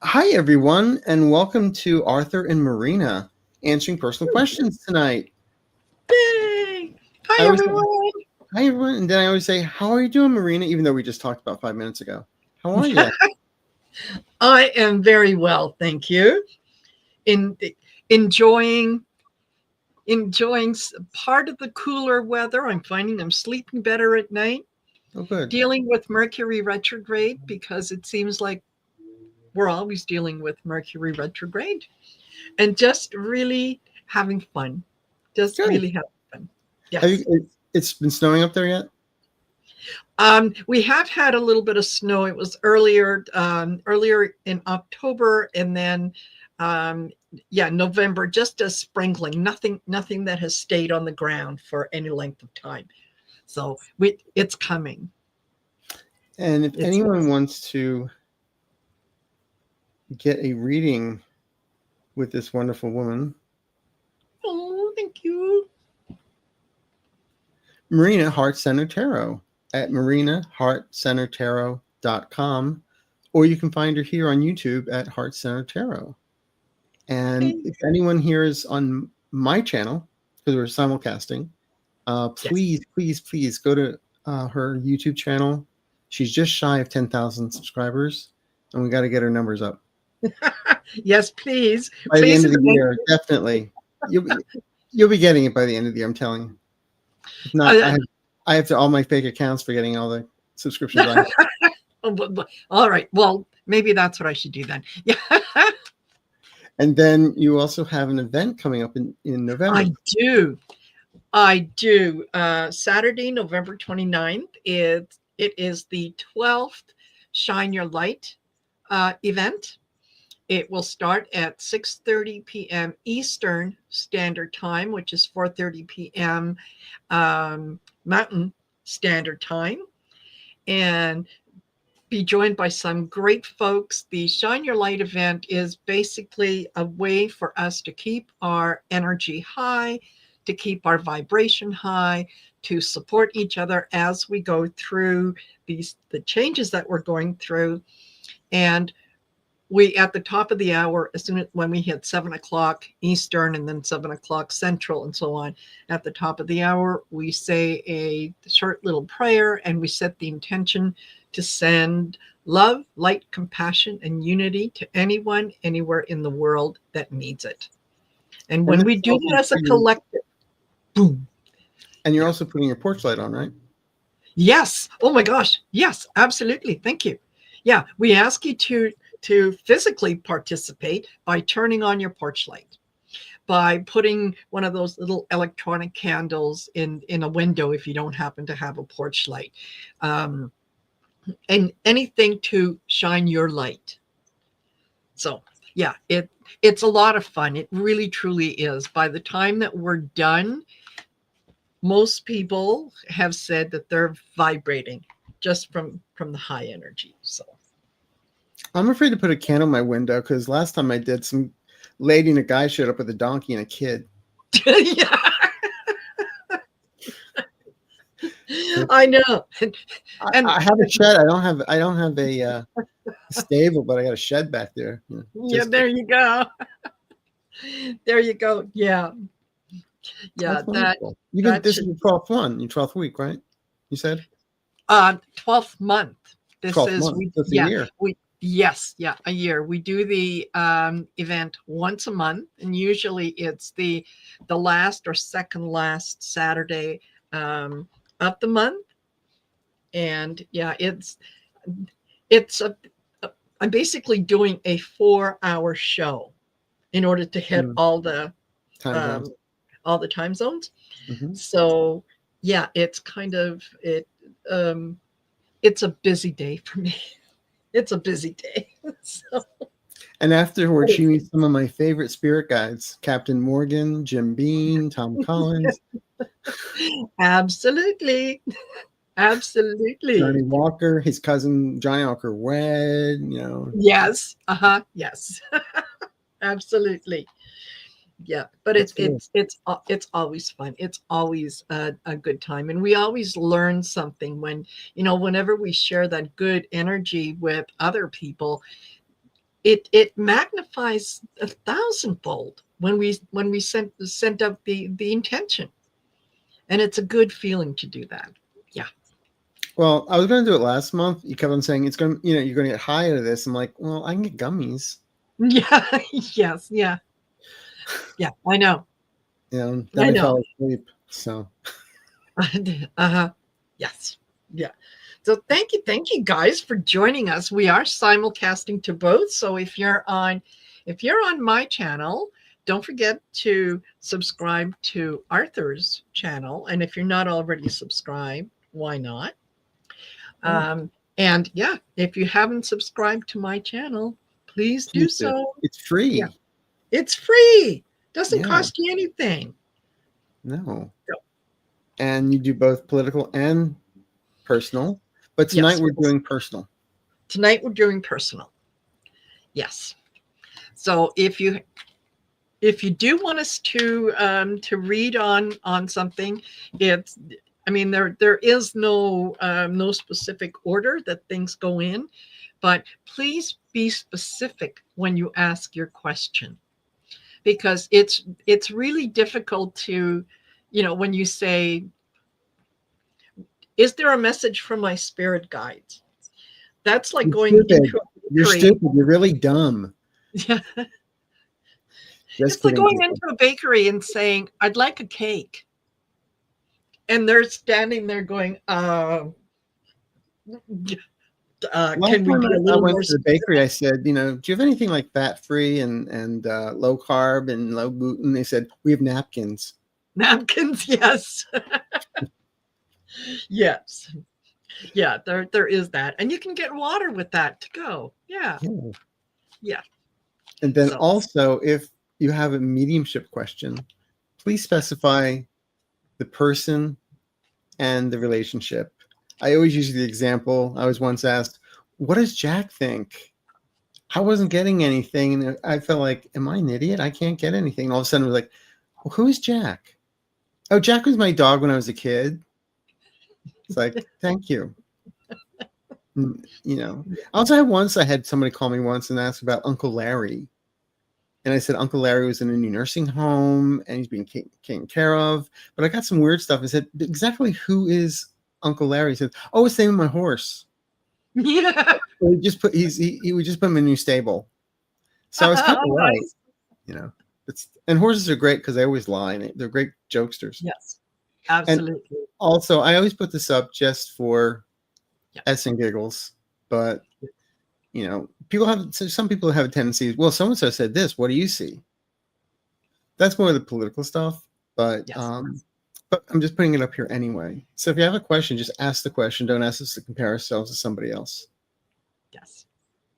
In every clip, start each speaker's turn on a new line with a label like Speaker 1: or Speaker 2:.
Speaker 1: Hi, everyone, and welcome to Arthur and Marina answering personal questions tonight.
Speaker 2: Yay!
Speaker 1: I
Speaker 2: Hi,
Speaker 1: always say,
Speaker 2: everyone.
Speaker 1: hi, everyone, and then I always say, how are you doing, Marina, even though we just talked about 5 minutes ago. How are you?
Speaker 2: I am very well, thank you. In enjoying part of the cooler weather. I'm finding I'm sleeping better at night.
Speaker 1: Oh, good.
Speaker 2: Dealing with Mercury retrograde because it seems like we're always dealing with Mercury retrograde, and just really having fun. Just
Speaker 1: Good.
Speaker 2: really having fun.
Speaker 1: Have
Speaker 2: Yes.
Speaker 1: you, it's been snowing up there yet?
Speaker 2: We have had a little bit of snow. It was earlier in October, and then November. Just a sprinkling. Nothing that has stayed on the ground for any length of time. So it's coming.
Speaker 1: And if
Speaker 2: It's
Speaker 1: anyone wants to get a reading with this wonderful woman,
Speaker 2: Oh, thank you.
Speaker 1: Marina Heart Center Tarot at marinaheartcentertarot.com, or you can find her here on YouTube at Heart Center Tarot. And
Speaker 2: Okay.
Speaker 1: if anyone here is on my channel, because we're simulcasting,
Speaker 2: Yes.
Speaker 1: please go to her YouTube channel. She's just shy of 10,000 subscribers, and we got to get her numbers up
Speaker 2: Yes, please.
Speaker 1: by the
Speaker 2: Please
Speaker 1: end
Speaker 2: in
Speaker 1: of
Speaker 2: the
Speaker 1: the year. Definitely, you'll be getting it by the end of the year. I'm telling you. If not, I have to all my fake accounts for getting all the subscriptions I have.
Speaker 2: all right. Well, maybe that's what I should do then. Yeah.
Speaker 1: And then you also have an event coming up in November.
Speaker 2: I do. Saturday, November 29th. It is the 12th Shine Your Light event. It will start at 6:30 p.m. Eastern Standard Time, which is 4:30 p.m. Mountain Standard Time, and be joined by some great folks. The Shine Your Light event is basically a way for us to keep our energy high, to keep our vibration high, to support each other as we go through the changes that we're going through. And we, at the top of the hour, as soon as when we hit 7 o'clock Eastern and then 7 o'clock Central and so on, at the top of the hour, we say a short little prayer and we set the intention to send love, light, compassion, and unity to anyone, anywhere in the world that needs it. And
Speaker 1: And
Speaker 2: when
Speaker 1: this
Speaker 2: we
Speaker 1: is
Speaker 2: do
Speaker 1: also
Speaker 2: that as a
Speaker 1: putting,
Speaker 2: collective, boom.
Speaker 1: and you're
Speaker 2: Yeah.
Speaker 1: also putting your porch light on, right?
Speaker 2: Yes. Oh my gosh. Yes, absolutely. Thank you. Yeah, we ask you to physically participate by turning on your porch light, by putting one of those little electronic candles in a window if you don't happen to have a porch light, um, and anything to shine your light. So yeah, it's a lot of fun. It really truly is. By the time that we're done, most people have said that they're vibrating just from the high energy. So
Speaker 1: I'm afraid to put a candle in my window because last time I did, some lady and a guy showed up with a donkey and a kid.
Speaker 2: yeah, I know. And
Speaker 1: I have a shed. I don't have a stable, but I got a shed back there.
Speaker 2: yeah,
Speaker 1: Just
Speaker 2: there you go. There you go. Yeah, yeah.
Speaker 1: that's wonderful.
Speaker 2: That
Speaker 1: This is
Speaker 2: should
Speaker 1: your 12th one, your 12th week, right? You said
Speaker 2: 12th month. This
Speaker 1: 12th
Speaker 2: is
Speaker 1: month.
Speaker 2: we
Speaker 1: That's a
Speaker 2: yeah
Speaker 1: year.
Speaker 2: we yes yeah a year. We do the event once a month, and usually it's the last or second last Saturday of the month. And yeah, it's I'm basically doing a 4-hour show in order to hit
Speaker 1: Mm, time zones.
Speaker 2: um, all the time zones.
Speaker 1: Hmm.
Speaker 2: So yeah, it's kind of um, it's a busy day for me. It's a busy day. So,
Speaker 1: And afterwards, she meets some of my favorite spirit guides: Captain Morgan, Jim Beam, Tom Collins,
Speaker 2: absolutely, absolutely.
Speaker 1: Johnny Walker, his cousin Johnny Walker Wed.
Speaker 2: Yes. Uh-huh. Yes. Absolutely. Yeah, but
Speaker 1: That's cool.
Speaker 2: it's always fun. It's always a good time, and we always learn something whenever we share that good energy with other people. it magnifies 1,000-fold when we sent out the intention, and it's a good feeling to do that. Yeah.
Speaker 1: Well, I was going to do it last month. You kept on saying it's going, you're going to get high out of this. I'm like, well, I can get gummies.
Speaker 2: Yeah. Yes. Yeah. Yeah. I know.
Speaker 1: Then
Speaker 2: I
Speaker 1: I
Speaker 2: know.
Speaker 1: fell asleep. So.
Speaker 2: Uh-huh. Yes. Yeah. So thank you guys for joining us. We are simulcasting to both. So if you're on my channel, don't forget to subscribe to Arthur's channel. And if you're not already subscribed, why not? And yeah, if you haven't subscribed to my channel, please do so.
Speaker 1: It's free.
Speaker 2: Yeah. It's free. Doesn't cost you anything.
Speaker 1: No. And you do both political and personal. But tonight we're doing personal.
Speaker 2: Tonight we're doing personal. Yes. So if you do want us to read on something, it's, I mean, there is no specific order that things go in, but please be specific when you ask your question, because it's really difficult to, when you say, is there a message from my spirit guides? That's like going into a bakery.
Speaker 1: You're stupid. You're really dumb.
Speaker 2: Yeah. It's like going into a bakery and saying, I'd like a cake. And they're standing there going, can we be a little
Speaker 1: more
Speaker 2: more
Speaker 1: to the bakery, I said, do you have anything like fat-free and low carb and low gluten? They said, we have napkins.
Speaker 2: Napkins, yes. Yes. Yeah, there is that. And you can get water with that to go. Yeah. Yeah.
Speaker 1: And then also, if you have a mediumship question, please specify the person and the relationship. I always use the example. I was once asked, what does Jack think? I wasn't getting anything. And I felt like, am I an idiot? I can't get anything. And all of a sudden, I was like, well, who is Jack? Oh, Jack was my dog when I was a kid. It's like, thank you. Also, I had somebody call me once and ask about Uncle Larry. And I said, Uncle Larry was in a new nursing home and he's being taken care of. But I got some weird stuff. I said, exactly who is Uncle Larry? He said, oh, it's the name of my horse.
Speaker 2: Yeah.
Speaker 1: So he would just put him in a new stable. So I was kind of right. And horses are great because they always lie. And they're great jokesters.
Speaker 2: Yes, absolutely.
Speaker 1: And also, I always put this up just for S and giggles. But some people have a tendency, well, so-and-so said this, what do you see? That's more of the political stuff, but but I'm just putting it up here anyway. So if you have a question, just ask the question. Don't ask us to compare ourselves to somebody else.
Speaker 2: Yes.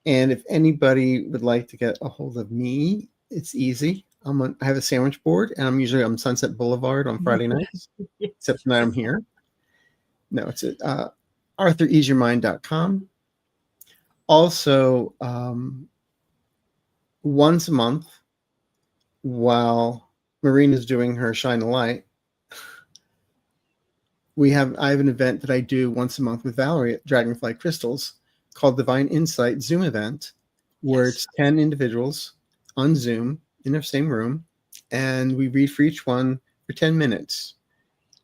Speaker 1: And if anybody would like to get a hold of me, it's easy. I have a sandwich board, and I'm usually on Sunset Boulevard on Friday nights, except tonight I'm here. No, it's at ArthurEaseYourMind.com. Also, once a month, while Marina's doing her Shine a Light, I have an event that I do once a month with Valerie at Dragonfly Crystals called Divine Insight Zoom event, where it's 10 individuals on Zoom in the same room, and we read for each one for 10 minutes.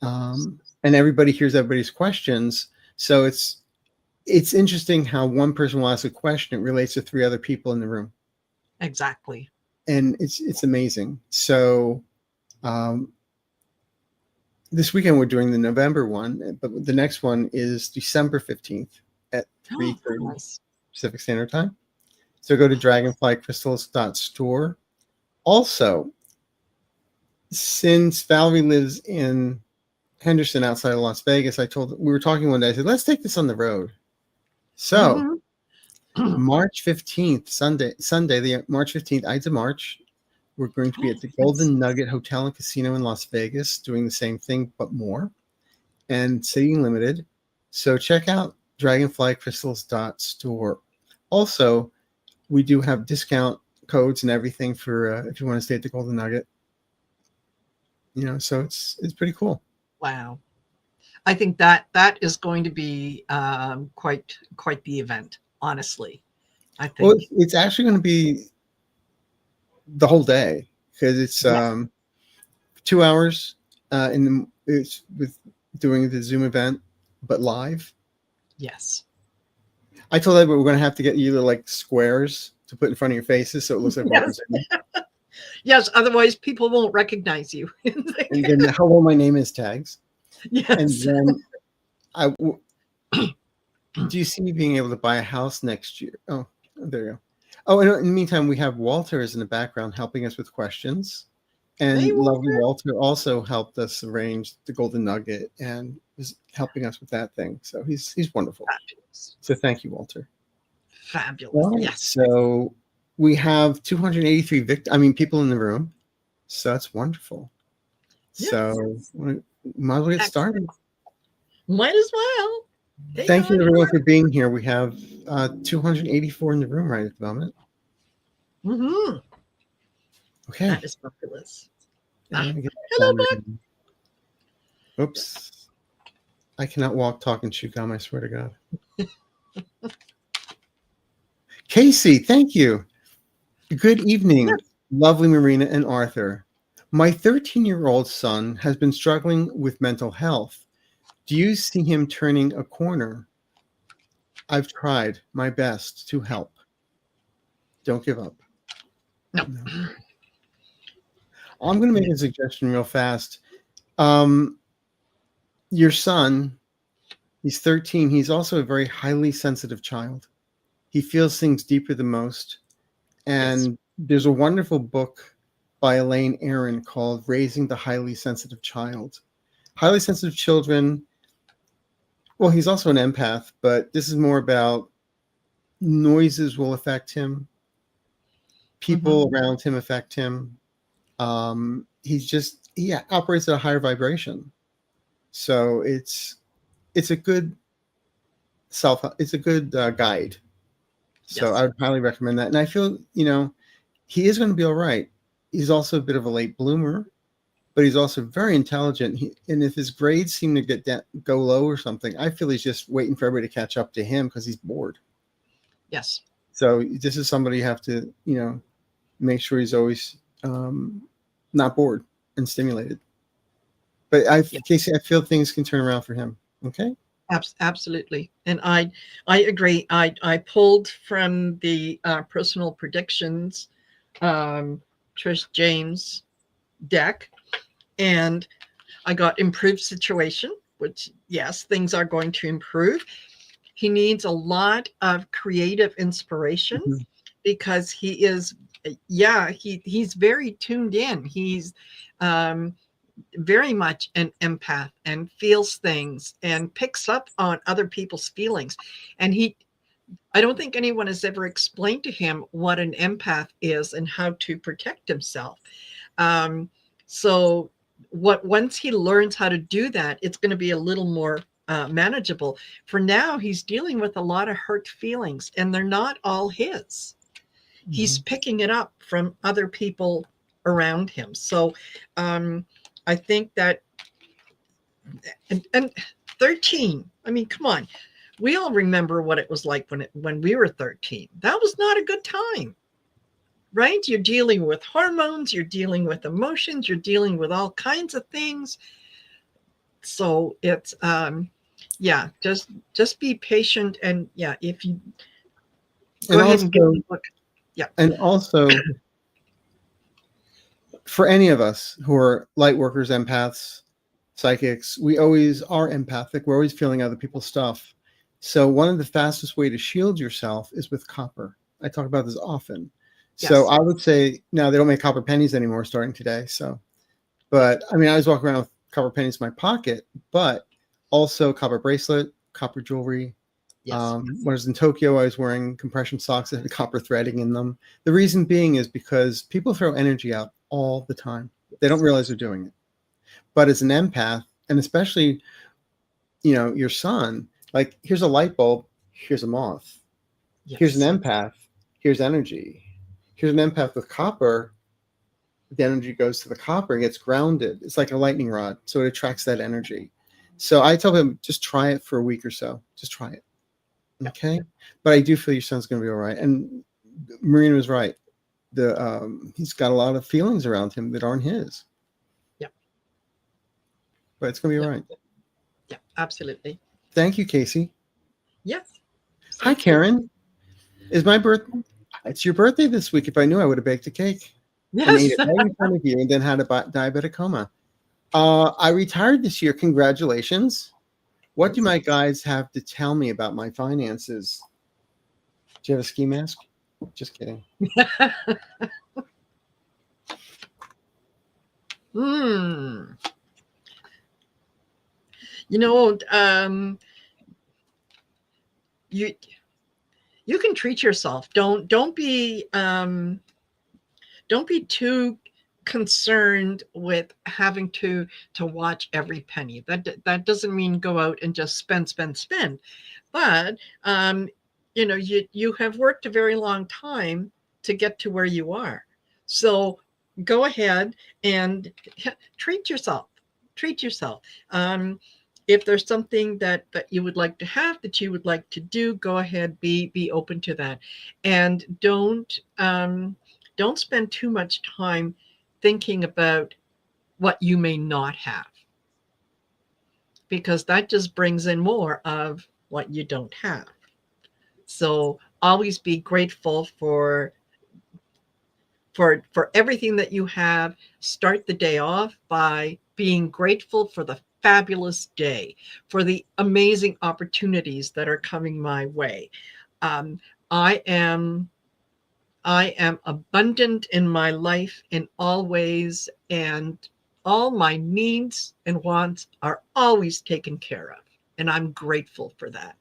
Speaker 1: And everybody hears everybody's questions. So it's interesting how one person will ask a question. It relates to 3 other people in the room.
Speaker 2: Exactly.
Speaker 1: And it's amazing. So this weekend we're doing the November one, but the next one is December 15th at 3:30 Pacific Standard Time. So go to dragonflycrystals.store. Also, since Valerie lives in Henderson outside of Las Vegas, we were talking one day, I said, let's take this on the road. So March 15th, Sunday, the March 15th, Ides of March, we're going to be at the Golden Nugget Hotel and Casino in Las Vegas, doing the same thing, but more, and seating limited. So check out dragonflycrystals.store. Also, we do have discount codes and everything for if you want to stay at the Golden Nugget. So it's pretty cool.
Speaker 2: Wow. I think that is going to be quite the event, honestly. I think.
Speaker 1: Well, it's actually going to be the whole day because it's 2 hours it's with doing the Zoom event, but live.
Speaker 2: Yes.
Speaker 1: I told everybody we're going to have to get you like squares to put in front of your faces so it looks like welcome
Speaker 2: Yes.
Speaker 1: to me.
Speaker 2: Yes. Otherwise, people won't recognize you.
Speaker 1: And then hello, my name is tags. And
Speaker 2: Yes.
Speaker 1: then do you see me being able to buy a house next year? Oh, there you go. Oh, and in the meantime, we have Walter is in the background helping us with questions.
Speaker 2: Hey,
Speaker 1: And lovely
Speaker 2: Walter.
Speaker 1: Walter also helped us arrange the Golden Nugget and is helping us with that thing. So he's wonderful.
Speaker 2: Fabulous.
Speaker 1: So thank you, Walter.
Speaker 2: Fabulous.
Speaker 1: All right.
Speaker 2: Yes.
Speaker 1: So we have 283 people in the room. So that's wonderful.
Speaker 2: Yes.
Speaker 1: So we might as well get started.
Speaker 2: Might as well.
Speaker 1: Thank you everyone for being here. We have 284 in the room right at the moment.
Speaker 2: Mm-hmm.
Speaker 1: Okay.
Speaker 2: That is fabulous.
Speaker 1: Hello, Buck. Oops. I cannot walk, talk, and chew gum, I swear to God. Casey, thank you. Good evening, lovely Marina and Arthur. My 13-year-old son has been struggling with mental health. Do you see him turning a corner? I've tried my best to help. Don't give up.
Speaker 2: No.
Speaker 1: I'm going to make a suggestion real fast. Your son, he's 13. He's also a very highly sensitive child. He feels things deeper than most. And there's a wonderful book by Elaine Aron called Raising the Highly Sensitive Child. Highly sensitive children, well, he's also an empath, but this is more about noises will affect him. People around him affect him. He operates at a higher vibration. So it's a good guide. So I would highly recommend that. And I feel, he is going to be all right. He's also a bit of a late bloomer, but he's also very intelligent. And if his grades seem to go low or something, I feel he's just waiting for everybody to catch up to him because he's bored.
Speaker 2: Yes.
Speaker 1: So this is somebody you have to, make sure he's always not bored and stimulated. But Casey, I feel things can turn around for him. Okay.
Speaker 2: Absolutely. And I agree. I pulled from the personal predictions, Trish James deck, and I got improved situation, which yes, things are going to improve. He needs a lot of creative inspiration because he is, he's very tuned in. He's very much an empath and feels things and picks up on other people's feelings. And I don't think anyone has ever explained to him what an empath is and how to protect himself. So once he learns how to do that, it's going to be a little more manageable. For now, he's dealing with a lot of hurt feelings, and they're not all his. He's picking it up from other people around him. So I think that, and 13, I mean, come on. We all remember what it was like when we were 13. That was not a good time, right? You're dealing with hormones, you're dealing with emotions, you're dealing with all kinds of things. So it's, just be patient. And if you go ahead and give the book. Yeah.
Speaker 1: And also, for any of us who are light workers, empaths, psychics, we always are empathic. We're always feeling other people's stuff. So one of the fastest way to shield yourself is with copper. I talk about this often. So I would say, now they don't make copper pennies anymore starting today. So, but I mean, I was walking around with copper pennies in my pocket, but also copper bracelet, copper jewelry. When I was in Tokyo, I was wearing compression socks that had copper threading in them. The reason being is because people throw energy out all the time. They don't realize they're doing it. But as an empath, and especially, your son, like, here's a light bulb, here's a moth. Here's an empath, here's energy. Here's an empath with copper. The energy goes to the copper and gets grounded. It's like a lightning rod, so it attracts that energy. So I tell him, just try it for a week or so. Just try it. Okay. But I do feel your son's going to be all right. And Marina was right. He's got a lot of feelings around him that aren't his.
Speaker 2: Yeah.
Speaker 1: But it's going to be all
Speaker 2: Yeah.
Speaker 1: right.
Speaker 2: Yeah, absolutely.
Speaker 1: Thank you, Casey.
Speaker 2: Yes.
Speaker 1: Hi, Karen. It's your birthday this week. If I knew, I would have baked a cake and ate
Speaker 2: Yes.
Speaker 1: it right in front of you and then had a diabetic coma. I retired this year. Congratulations. What do my guides have to tell me about my finances? Do you have a ski mask? Just kidding.
Speaker 2: You know, you can treat yourself. Don't be too concerned with having to watch every penny. That doesn't mean go out and just spend. But you know, you have worked a very long time to get to where you are. So go ahead and treat yourself. Treat yourself. If there's something that you would like to have, that you would like to do, go ahead, be open to that, and don't spend too much time thinking about what you may not have, because that just brings in more of what you don't have. So always be grateful for everything that you have. Start the day off by being grateful for the fabulous day, for the amazing opportunities that are coming my way. I am abundant in my life in all ways, and all my needs and wants are always taken care of. And I'm grateful for that.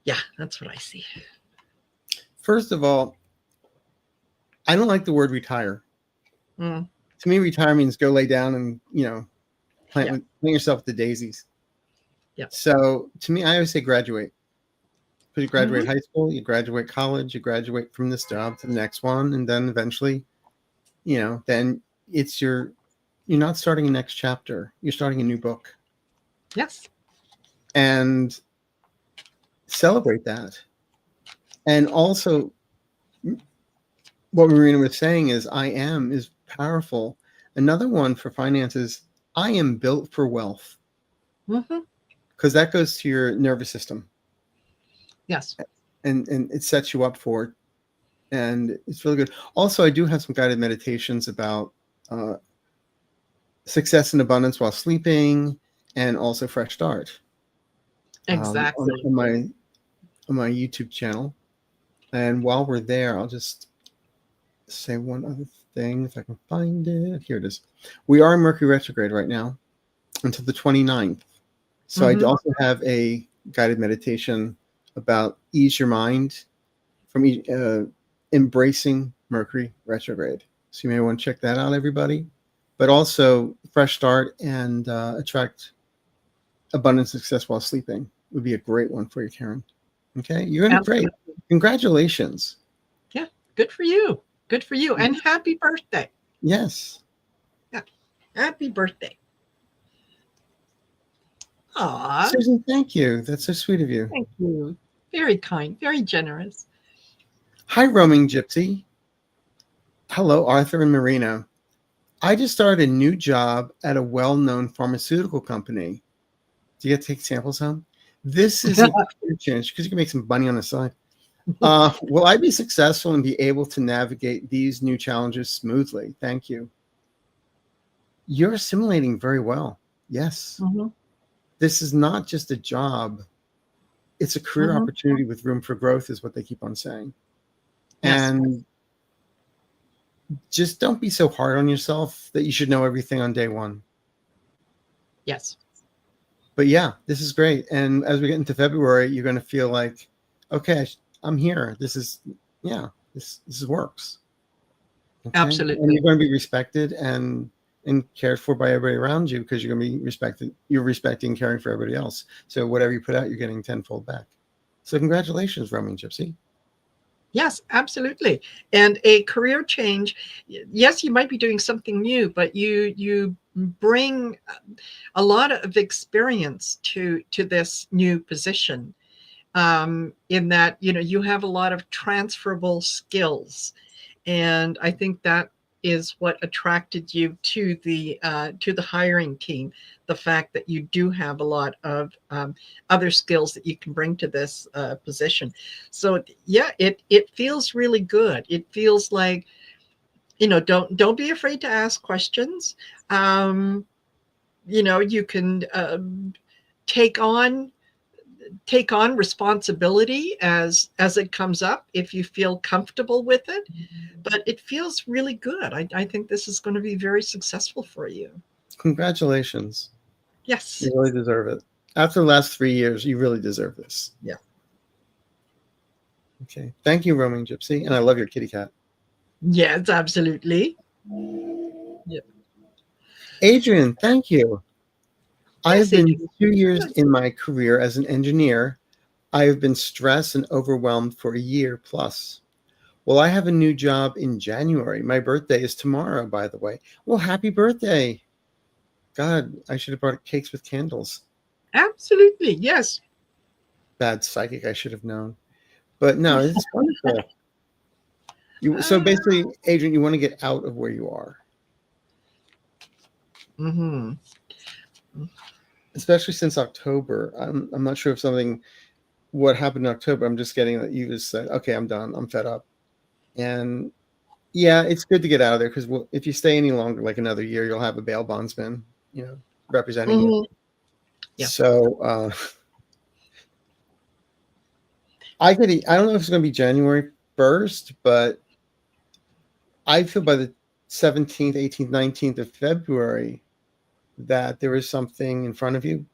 Speaker 2: Yeah, that's what I see.
Speaker 1: First of all, I don't like the word retire. To me, retire means go lay down and, plant yourself with the daisies.
Speaker 2: Yeah.
Speaker 1: So to me, I always say graduate. Because you graduate high school, you graduate college, you graduate from this job to the next one, and then eventually, then you're not starting a next chapter. You're starting a new book.
Speaker 2: Yes.
Speaker 1: And celebrate that. And also, what Marina was saying is I am is powerful. Another one for finances, I am built for wealth. Because that goes to your nervous system.
Speaker 2: Yes.
Speaker 1: And it sets you up for it. And it's really good. Also, I do have some guided meditations about success and abundance while sleeping, and also fresh start.
Speaker 2: Exactly.
Speaker 1: On my YouTube channel. And while we're there, I'll just say one other thing if I can find it. Here it is. We are in Mercury retrograde right now until the 29th. So I also have a guided meditation about ease your mind from embracing Mercury retrograde. So you may want to check that out, everybody. But also fresh start and attract abundant success while sleeping would be a great one for you, Karen. Okay, you're going to be great. Congratulations.
Speaker 2: Yeah, good for you. Good for you. And happy birthday.
Speaker 1: Yes.
Speaker 2: Yeah, happy birthday. Aw.
Speaker 1: Susan, thank you. That's so sweet of you.
Speaker 2: Thank you. Very kind, very generous.
Speaker 1: Hi, Roaming Gypsy. Hello, Arthur and Marina. I just started a new job at a well-known pharmaceutical company. Do you get to take samples home? This is a change because you can make some money on the side. Will I be successful and be able to navigate these new challenges smoothly? Thank you. You're assimilating very well. Yes. This is not just a job. It's a career opportunity with room for growth is what they keep on saying. Yes. And just don't be so hard on yourself that you should know everything on day one.
Speaker 2: Yes.
Speaker 1: But yeah, this is great. And as we get into February, you're going to feel like, okay, I'm here. This works. Okay?
Speaker 2: Absolutely.
Speaker 1: And you're going to be respected and cared for by everybody around you because you're going to be respected. You're respecting, caring for everybody else. So whatever you put out, you're getting tenfold back. So congratulations, Roaming Gypsy.
Speaker 2: Yes, absolutely. And a career change, yes, you might be doing something new, but you bring a lot of experience to this new position. in that, you have a lot of transferable skills. And I think that is what attracted you to the hiring team. The fact that you do have a lot of other skills that you can bring to this position. So yeah, it feels really good. It feels like, don't be afraid to ask questions. You can take on responsibility as it comes up if you feel comfortable with it. But it feels really good. I think this is going to be very successful for you.
Speaker 1: Congratulations.
Speaker 2: Yes.
Speaker 1: You really deserve it. After the last 3 years, you really deserve this.
Speaker 2: Yeah.
Speaker 1: Okay. Thank you, Roaming Gypsy. And I love your kitty cat.
Speaker 2: Yes, absolutely.
Speaker 1: Yeah. Adrian, thank you. I've been 2 years in my career as an engineer. I have been stressed and overwhelmed for a year plus. Well, I have a new job in January. My birthday is tomorrow, by the way. Well, happy birthday. God, I should have brought cakes with candles.
Speaker 2: Absolutely, yes.
Speaker 1: Bad psychic, I should have known. But no, it's wonderful. So basically, Adrian, you want to get out of where you are.
Speaker 2: Mm-hmm.
Speaker 1: Especially since October. I'm not sure if what happened in October. I'm just getting that you just said, okay, I'm done. I'm fed up. And yeah, it's good to get out of there because if you stay any longer, like another year, you'll have a bail bondsman, representing you. Yeah. So I don't know if it's going to be January 1st, but I feel by the 17th, 18th, 19th of February that there is something in front of you,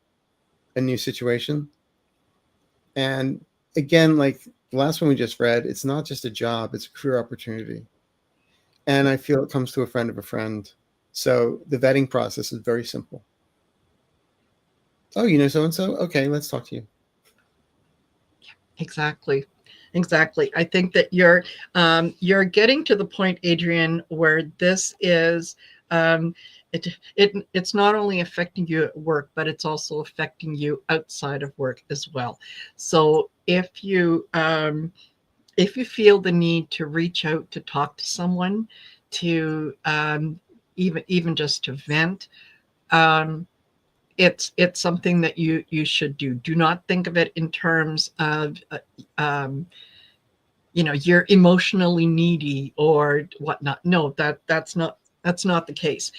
Speaker 1: a new situation. And again, like the last one we just read, it's not just a job, it's a career opportunity. And I feel it comes to a friend of a friend. So the vetting process is very simple. Oh, you know so-and-so? Okay, let's talk to you.
Speaker 2: Exactly. I think that you're getting to the point, Adrian, where this is it's not only affecting you at work, but it's also affecting you outside of work as well. So if you feel the need to reach out to talk to someone, to even just to vent, it's something that you should do. Do not think of it in terms of you're emotionally needy or whatnot. No, that's not the case.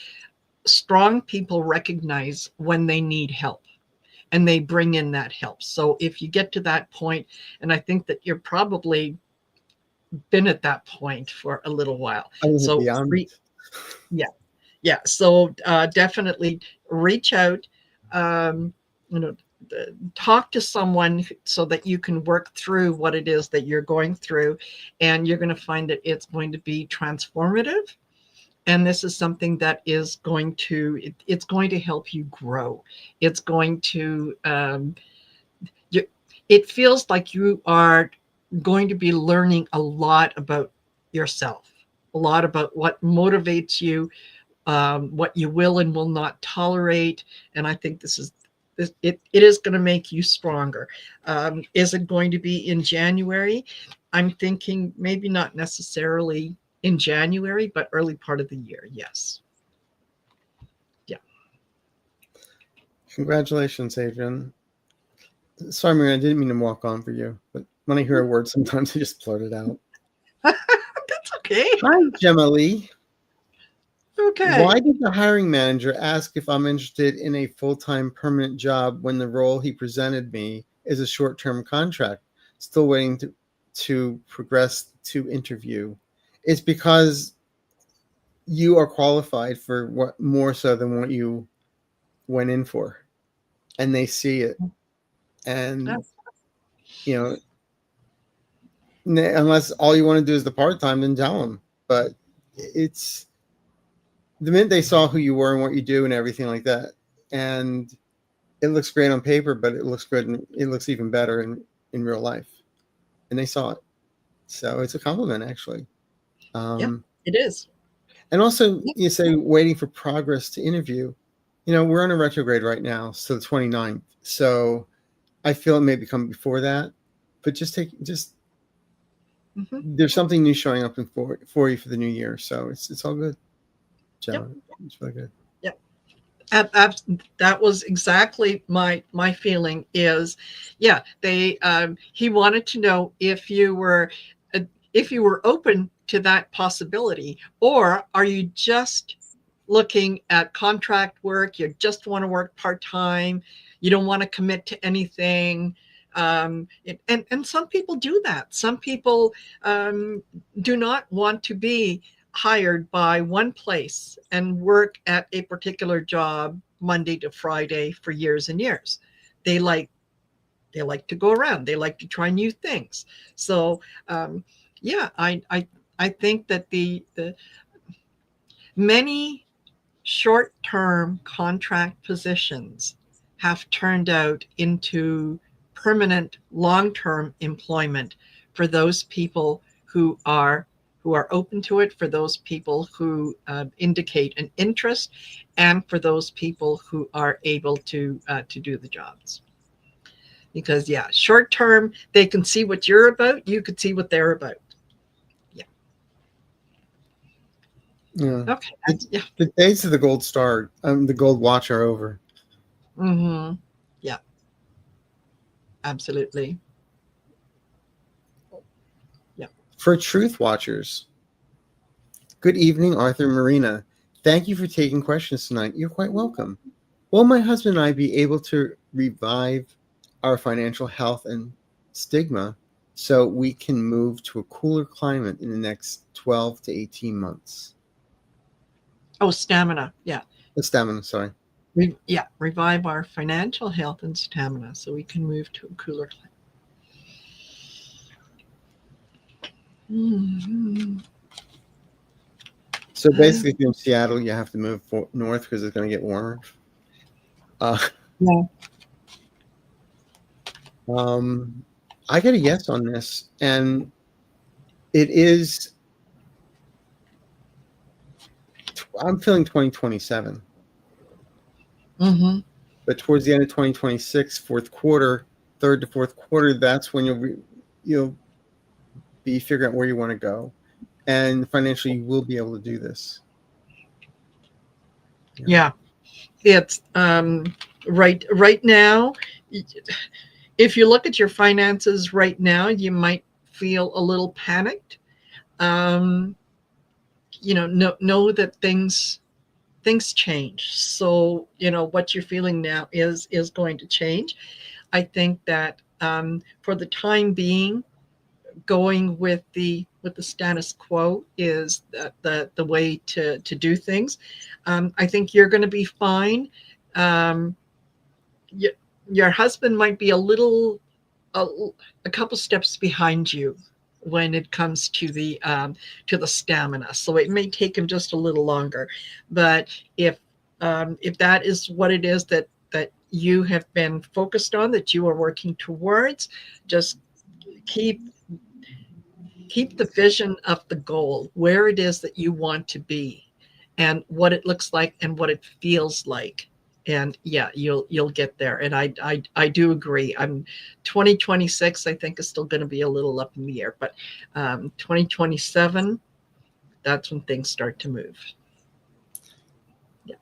Speaker 2: Strong people recognize when they need help and they bring in that help. So if you get to that point, and I think that you're probably been at that point for a little while. So yeah. So definitely reach out, talk to someone so that you can work through what it is that you're going through, and you're going to find that it's going to be transformative. And this is something that is going to help you grow. It's going to it feels like you are going to be learning a lot about yourself, a lot about what motivates you, what you will and will not tolerate. And I think it is going to make you stronger. Is it going to be in January? I'm thinking maybe not necessarily in January, but early part of the year. Yes. Yeah.
Speaker 1: Congratulations, Adrian. Sorry, Marina, I didn't mean to walk on for you, but when I hear a word, sometimes I just blurt it out.
Speaker 2: That's okay.
Speaker 1: Hi, Gemma Lee.
Speaker 2: Okay.
Speaker 1: Why did the hiring manager ask if I'm interested in a full-time permanent job when the role he presented me is a short-term contract? Still waiting to progress to interview. It's because you are qualified for what more so than what you went in for, and they see it. And unless all you want to do is the part-time, then tell them. But it's the minute they saw who you were and what you do and everything like that, and it looks great on paper, but it looks good and it looks even better in real life, and they saw it. So it's a compliment, actually.
Speaker 2: Yeah, it is.
Speaker 1: And also, you say waiting for progress to interview. We're on a retrograde right now, so the 29th. So I feel it may come before that. but just
Speaker 2: Mhm.
Speaker 1: there's something new showing up for you for the new year. So it's all good. So
Speaker 2: Yep.
Speaker 1: it's really good.
Speaker 2: Yep. That was exactly my feeling is, yeah, he wanted to know uh, if you were open to that possibility, or are you just looking at contract work, you just want to work part-time, you don't want to commit to anything. And some people do that. Some people do not want to be hired by one place and work at a particular job Monday to Friday for years and years. They like to go around. They like to try new things. So yeah, I think that the many short-term contract positions have turned out into permanent long-term employment for those people who are open to it, for those people who indicate an interest, and for those people who are able to do the jobs. Because yeah, short term, they can see what you're about, you could see what they're about. Yeah.
Speaker 1: Yeah.
Speaker 2: Okay. Yeah.
Speaker 1: The days of the gold star, the gold watch are over.
Speaker 2: Mm-hmm. Yeah. Absolutely. Yeah.
Speaker 1: For truth watchers, good evening, Arthur and Marina. Thank you for taking questions tonight. You're quite welcome. Will my husband and I be able to revive our financial health and stigma so we can move to a cooler climate in the next 12 to 18 months?
Speaker 2: Oh, stamina. Yeah.
Speaker 1: Stamina, sorry.
Speaker 2: Revive our financial health and stamina so we can move to a cooler climate. Mm-hmm.
Speaker 1: So basically, if you're in Seattle, you have to move north because it's going to get warmer.
Speaker 2: Yeah.
Speaker 1: I get a yes on this, and it is. I'm feeling 2027,
Speaker 2: Mm-hmm.
Speaker 1: but towards the end of 2026, fourth quarter, third to fourth quarter, that's when you'll be figuring out where you want to go, and financially, you will be able to do this.
Speaker 2: Yeah. It's right now, if you look at your finances right now, you might feel a little panicked. Um, know that things change. So what you're feeling now is going to change. I think that for the time being, going with the status quo is the way to do things. I think you're going to be fine. Um, y- your husband might be a, a couple steps behind you when it comes to the stamina, so it may take him just a little longer. But if that is what it is that you have been focused on, that you are working towards, just keep the vision of the goal, where it is that you want to be, and what it looks like and what it feels like. And yeah, you'll get there. And I do agree. 2026, I think, is still going to be a little up in the air, but 2027, that's when things start to move. Yeah.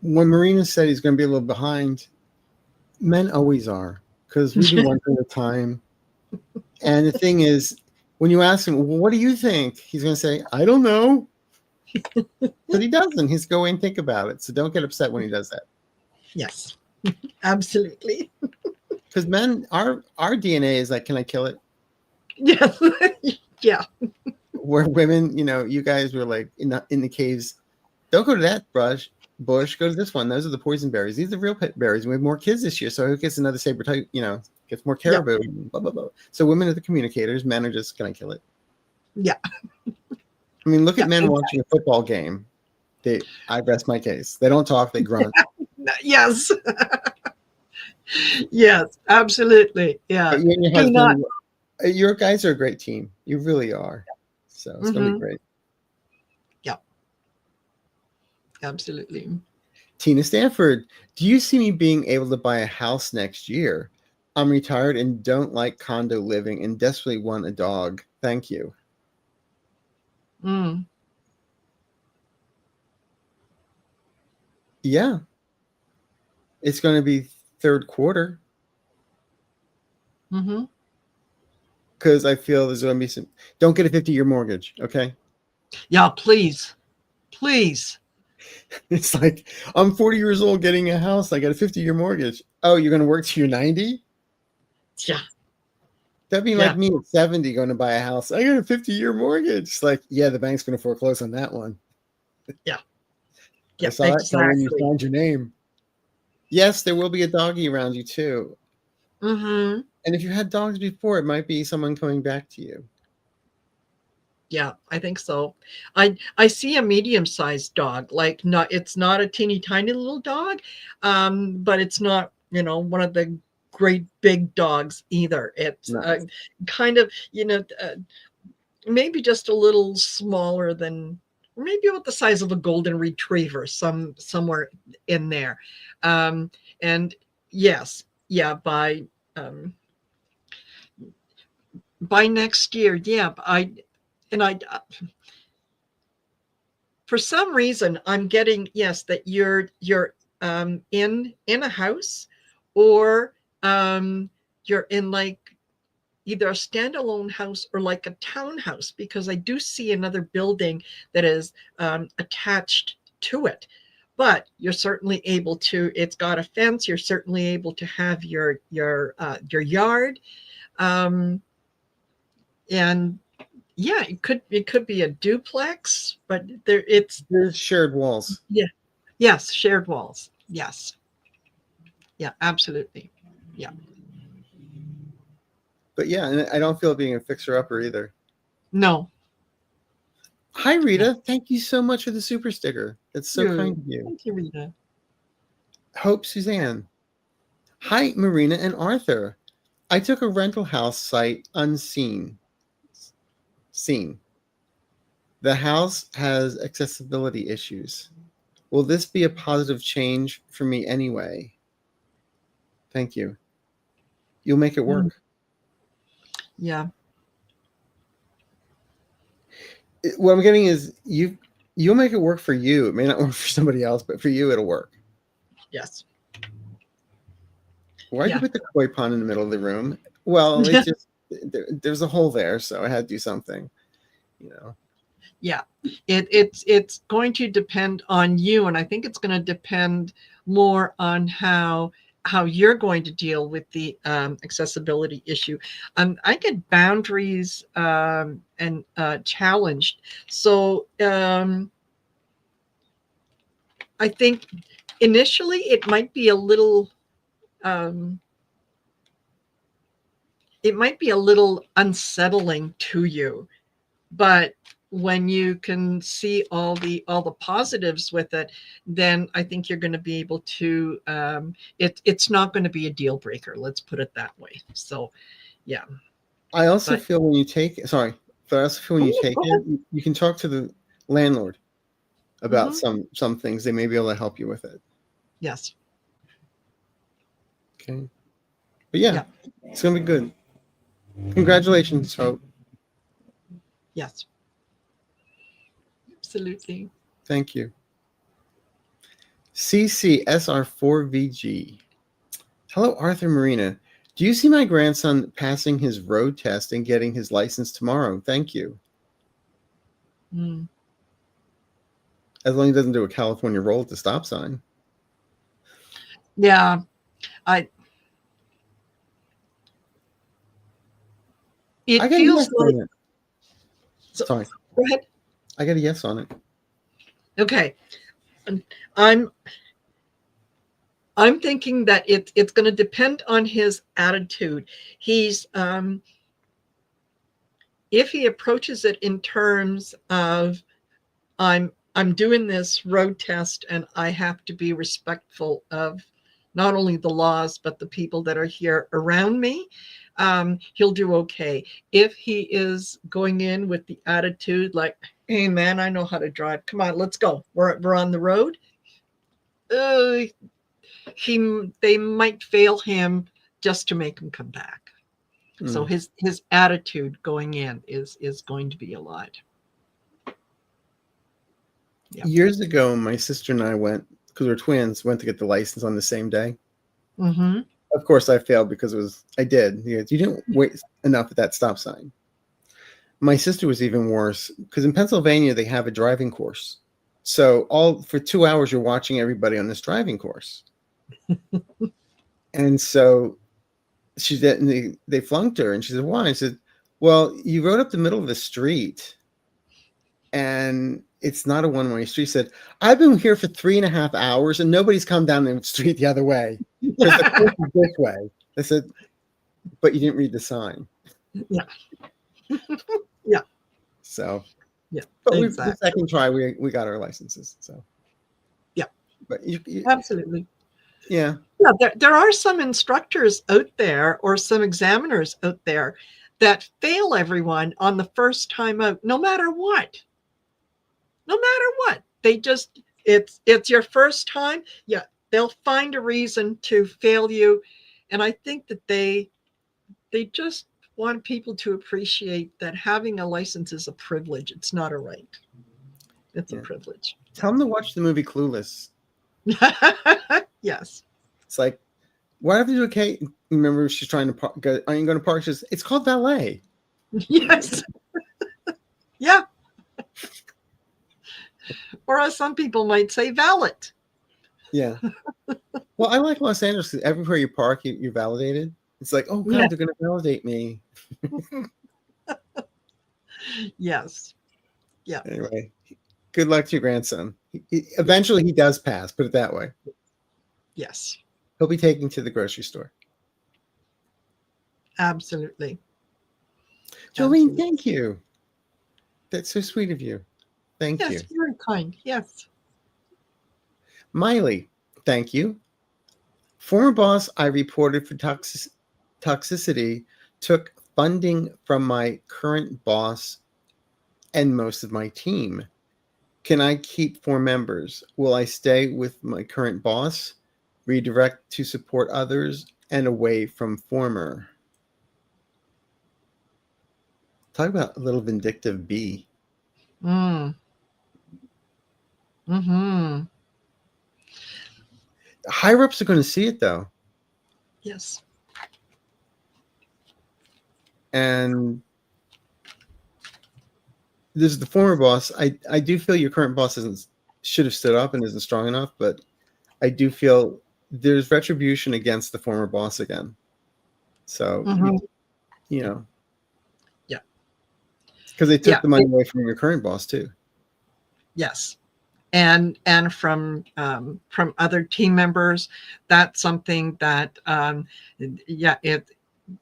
Speaker 1: When Marina said he's going to be a little behind, men always are, because we do one thing at a time. And the thing is, when you ask him, well, what do you think? He's going to say, I don't know. But he doesn't. He's going to think about it. So don't get upset when he does that.
Speaker 2: Yes, absolutely.
Speaker 1: Because men, our DNA is like, can I kill it?
Speaker 2: Yes. Yeah.
Speaker 1: Where women, you guys were like in the caves, don't go to that bush, go to this one. Those are the poison berries. These are real pet berries. We have more kids this year, so who gets another saber type, gets more caribou, blah, blah, blah. So women are the communicators, men are just, can I kill it?
Speaker 2: Yeah.
Speaker 1: I mean, look at men watching a football game. I rest my case. They don't talk, they grunt.
Speaker 2: Yes. Yes, absolutely. Yeah.
Speaker 1: But you and your
Speaker 2: Do not.
Speaker 1: husband, your guys are a great team. You really are. So it's going to be great.
Speaker 2: Yeah. Absolutely.
Speaker 1: Tina Stanford, do you see me being able to buy a house next year? I'm retired and don't like condo living and desperately want a dog. Thank you.
Speaker 2: Mm.
Speaker 1: Yeah. It's going to be third quarter
Speaker 2: Mm-hmm.
Speaker 1: because I feel there's going to be some. Don't get a 50-year mortgage, okay?
Speaker 2: Yeah, please. Please.
Speaker 1: It's like, I'm 40 years old getting a house. I got a 50-year mortgage. Oh, you're going to work till you're 90?
Speaker 2: Yeah.
Speaker 1: That'd be
Speaker 2: Yeah.
Speaker 1: like me at 70 going to buy a house. I got a 50-year mortgage. It's like, yeah, the bank's going to foreclose on that one.
Speaker 2: Yeah.
Speaker 1: I
Speaker 2: Yeah.
Speaker 1: saw that coming when you
Speaker 2: Exactly.
Speaker 1: signed your name. Yes, there will be a doggy around you too.
Speaker 2: Mm-hmm.
Speaker 1: And if you had dogs before, it might be someone coming back to you.
Speaker 2: Yeah, I think so. I see a medium-sized dog, like not it's not a teeny tiny little dog, but it's not, one of the great big dogs either. It's
Speaker 1: Nice.
Speaker 2: kind of, maybe just a little smaller than maybe about the size of a golden retriever, somewhere in there. And yes, yeah, by next year, yeah, and I for some reason I'm getting, yes, that you're in a house, or you're in like either a standalone house or like a townhouse, because I do see another building that is attached to it. But you're certainly able to, it's got a fence, you're certainly able to have your yard. um and yeah, it could be a duplex, but it's,
Speaker 1: There's shared walls.
Speaker 2: yeah. Yes, shared walls. Yes. Yeah, absolutely. Yeah.
Speaker 1: But yeah, and I don't feel being a fixer-upper either.
Speaker 2: No.
Speaker 1: Hi,
Speaker 2: Yeah.
Speaker 1: Rita. Thank you so much for the super sticker. That's so kind of you.
Speaker 2: Thank you, Rita.
Speaker 1: Hope Suzanne. Hi, Marina and Arthur. I took a rental house site unseen. Seen. The house has accessibility issues. Will this be a positive change for me anyway? Thank you. You'll make it
Speaker 2: Mm,
Speaker 1: work.
Speaker 2: yeah.
Speaker 1: What I'm getting is you'll make it work for you. It may not work for somebody else, but for you it'll work.
Speaker 2: Yes.
Speaker 1: Why'd you
Speaker 2: Yeah.
Speaker 1: put the koi pond in the middle of the room? Well, it just there's a hole there, so I had to do something. You know.
Speaker 2: Yeah. It's going to depend on you, and I think it's going to depend more on how you're going to deal with the accessibility issue. I get boundaries and challenged. So I think initially um, it might be a little unsettling to you, but when you can see all the positives with it, then I think you're going to be able to, it's not going to be a deal breaker, let's put it that way. So yeah.
Speaker 1: I also
Speaker 2: But
Speaker 1: feel when you take but I also feel when you
Speaker 2: oh,
Speaker 1: take
Speaker 2: go
Speaker 1: it,
Speaker 2: ahead.
Speaker 1: you can talk to the landlord about
Speaker 2: Hmm.
Speaker 1: some things. They may be able to help you with it.
Speaker 2: Yes.
Speaker 1: Okay. But yeah,
Speaker 2: Yeah.
Speaker 1: it's gonna be good. Congratulations, Hope.
Speaker 2: Yes, absolutely.
Speaker 1: Thank you. CCSR4VG. Hello, Arthur Marina. Do you see my grandson passing his road test and getting his license tomorrow? Thank you.
Speaker 2: Mm.
Speaker 1: As long as he doesn't do a California roll at the stop sign.
Speaker 2: Yeah. I
Speaker 1: I
Speaker 2: It
Speaker 1: got a
Speaker 2: feels
Speaker 1: yes
Speaker 2: like,
Speaker 1: on it.
Speaker 2: so
Speaker 1: Sorry.
Speaker 2: go ahead.
Speaker 1: I got a yes on it.
Speaker 2: Okay. I'm I'm thinking that it's going to depend on his attitude. He's If he approaches it in terms of, I'm doing this road test and I have to be respectful of not only the laws but the people that are here around me, he'll do okay. If he is going in with the attitude like, hey man, I know how to drive, come on, let's go, we're on the road, uh, they might fail him just to make him come back. So
Speaker 1: Mm.
Speaker 2: his attitude going in is going to be a lot. Yeah.
Speaker 1: Years ago, my sister and I went, because we're twins, went to get the license on the same day.
Speaker 2: Mm-hmm.
Speaker 1: Of course, I failed because I did. You didn't wait enough at that stop sign. My sister was even worse because in Pennsylvania, they have a driving course. So for 2 hours, you're watching everybody on this driving course. And so they flunked her, and she said, "Why?" I said, "Well, you rode up the middle of the street, and it's not a one-way street." She said, "I've been here for 3.5 hours, and nobody's come down the street the other way because the course is this way." I said, "But you didn't read the sign."
Speaker 2: Yeah. Yeah.
Speaker 1: So,
Speaker 2: yeah,
Speaker 1: but the
Speaker 2: exactly.
Speaker 1: second try, we got our licenses. So,
Speaker 2: yeah,
Speaker 1: but
Speaker 2: absolutely.
Speaker 1: Yeah.
Speaker 2: Yeah, there are some instructors out there or some examiners out there that fail everyone on the first time out, no matter what. No matter what. They just, it's your first time. Yeah, they'll find a reason to fail you. And I think that they just want people to appreciate that having a license is a privilege. It's not a right. It's a privilege.
Speaker 1: Tell them to watch the movie Clueless.
Speaker 2: Yes.
Speaker 1: It's like, whatever you do, Kate. Remember, she's trying to park. Are you going to park? She says, "It's called valet."
Speaker 2: Yes. Yeah. Or as some people might say, valet.
Speaker 1: Yeah. Well, I like Los Angeles because everywhere you park, you're validated. It's like, oh, God,
Speaker 2: Yeah.
Speaker 1: they're going to validate me.
Speaker 2: Yes. Yeah.
Speaker 1: Anyway, good luck to your grandson. Eventually, he does pass. Put it that way.
Speaker 2: Yes.
Speaker 1: He'll be taken to the grocery store.
Speaker 2: Absolutely.
Speaker 1: Jolene, thank you. That's so sweet of you. Thank you.
Speaker 2: Yes, very kind. Yes.
Speaker 1: Miley, thank you. Former boss I reported for toxicity took funding from my current boss and most of my team. Can I keep 4 members? Will I stay with my current boss, redirect to support others, and away from former? Talk about a little vindictive bee.
Speaker 2: Mm. Mm-hmm.
Speaker 1: Higher ups are going to see it, though.
Speaker 2: Yes.
Speaker 1: And this is the former boss. I do feel your current boss should have stood up and isn't strong enough, but I do feel there's retribution against the former boss again. So, you know.
Speaker 2: Yeah.
Speaker 1: Because they took the money away from your current boss, too.
Speaker 2: Yes. And from other team members, that's something that,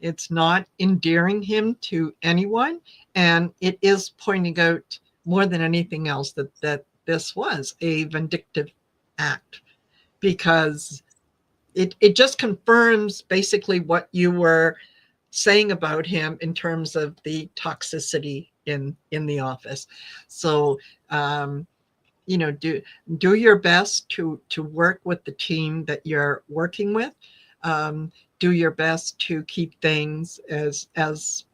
Speaker 2: it's not endearing him to anyone. And it is pointing out more than anything else that this was a vindictive act, because it just confirms basically what you were saying about him in terms of the toxicity in the office. So, do your best to work with the team that you're working with. Do your best to keep things as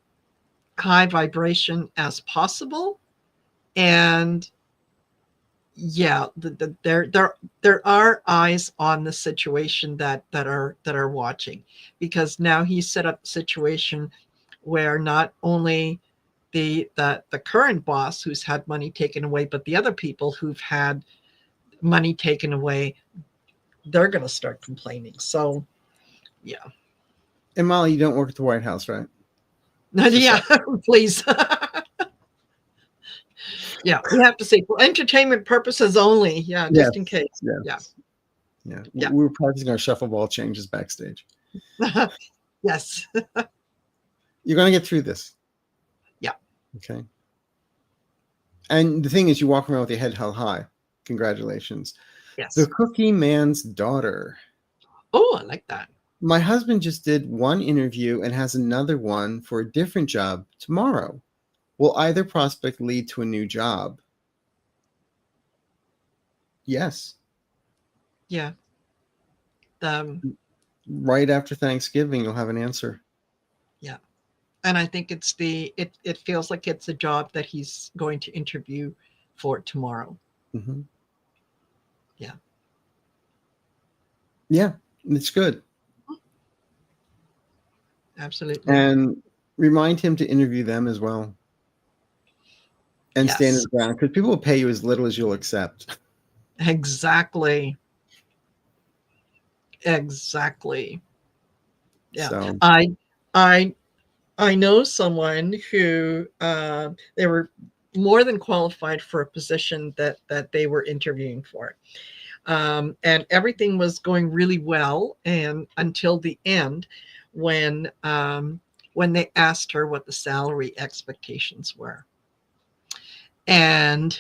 Speaker 2: high vibration as possible. And yeah, there are eyes on the situation that are watching, because now he's set up a situation where not only the current boss who's had money taken away, but the other people who've had money taken away, they're going to start complaining. So, yeah.
Speaker 1: And Molly, you don't work at the White House, right?
Speaker 2: Yeah, please. Yeah, we have to say for entertainment purposes only. Yeah, just in case.
Speaker 1: Yes. Yeah. We were practicing our shuffle ball changes backstage.
Speaker 2: Yes.
Speaker 1: You're going to get through this.
Speaker 2: Yeah.
Speaker 1: Okay. And the thing is, you walk around with your head held high. Congratulations.
Speaker 2: Yes.
Speaker 1: The Cookie Man's Daughter.
Speaker 2: Oh, I like that.
Speaker 1: My husband just did one interview and has another one for a different job tomorrow. Will either prospect lead to a new job? Yes.
Speaker 2: Yeah.
Speaker 1: right after Thanksgiving, you'll have an answer.
Speaker 2: Yeah. And I think it feels like it's a job that he's going to interview for tomorrow.
Speaker 1: Mm-hmm.
Speaker 2: Yeah.
Speaker 1: Yeah, it's good.
Speaker 2: Absolutely.
Speaker 1: And remind him to interview them as well. And stand his
Speaker 2: Yes.
Speaker 1: ground, because people will pay you as little as you'll accept.
Speaker 2: Exactly. Exactly. Yeah.
Speaker 1: So
Speaker 2: I I know someone who they were more than qualified for a position that they were interviewing for. And everything was going really well, and until the end, when they asked her what the salary expectations were, and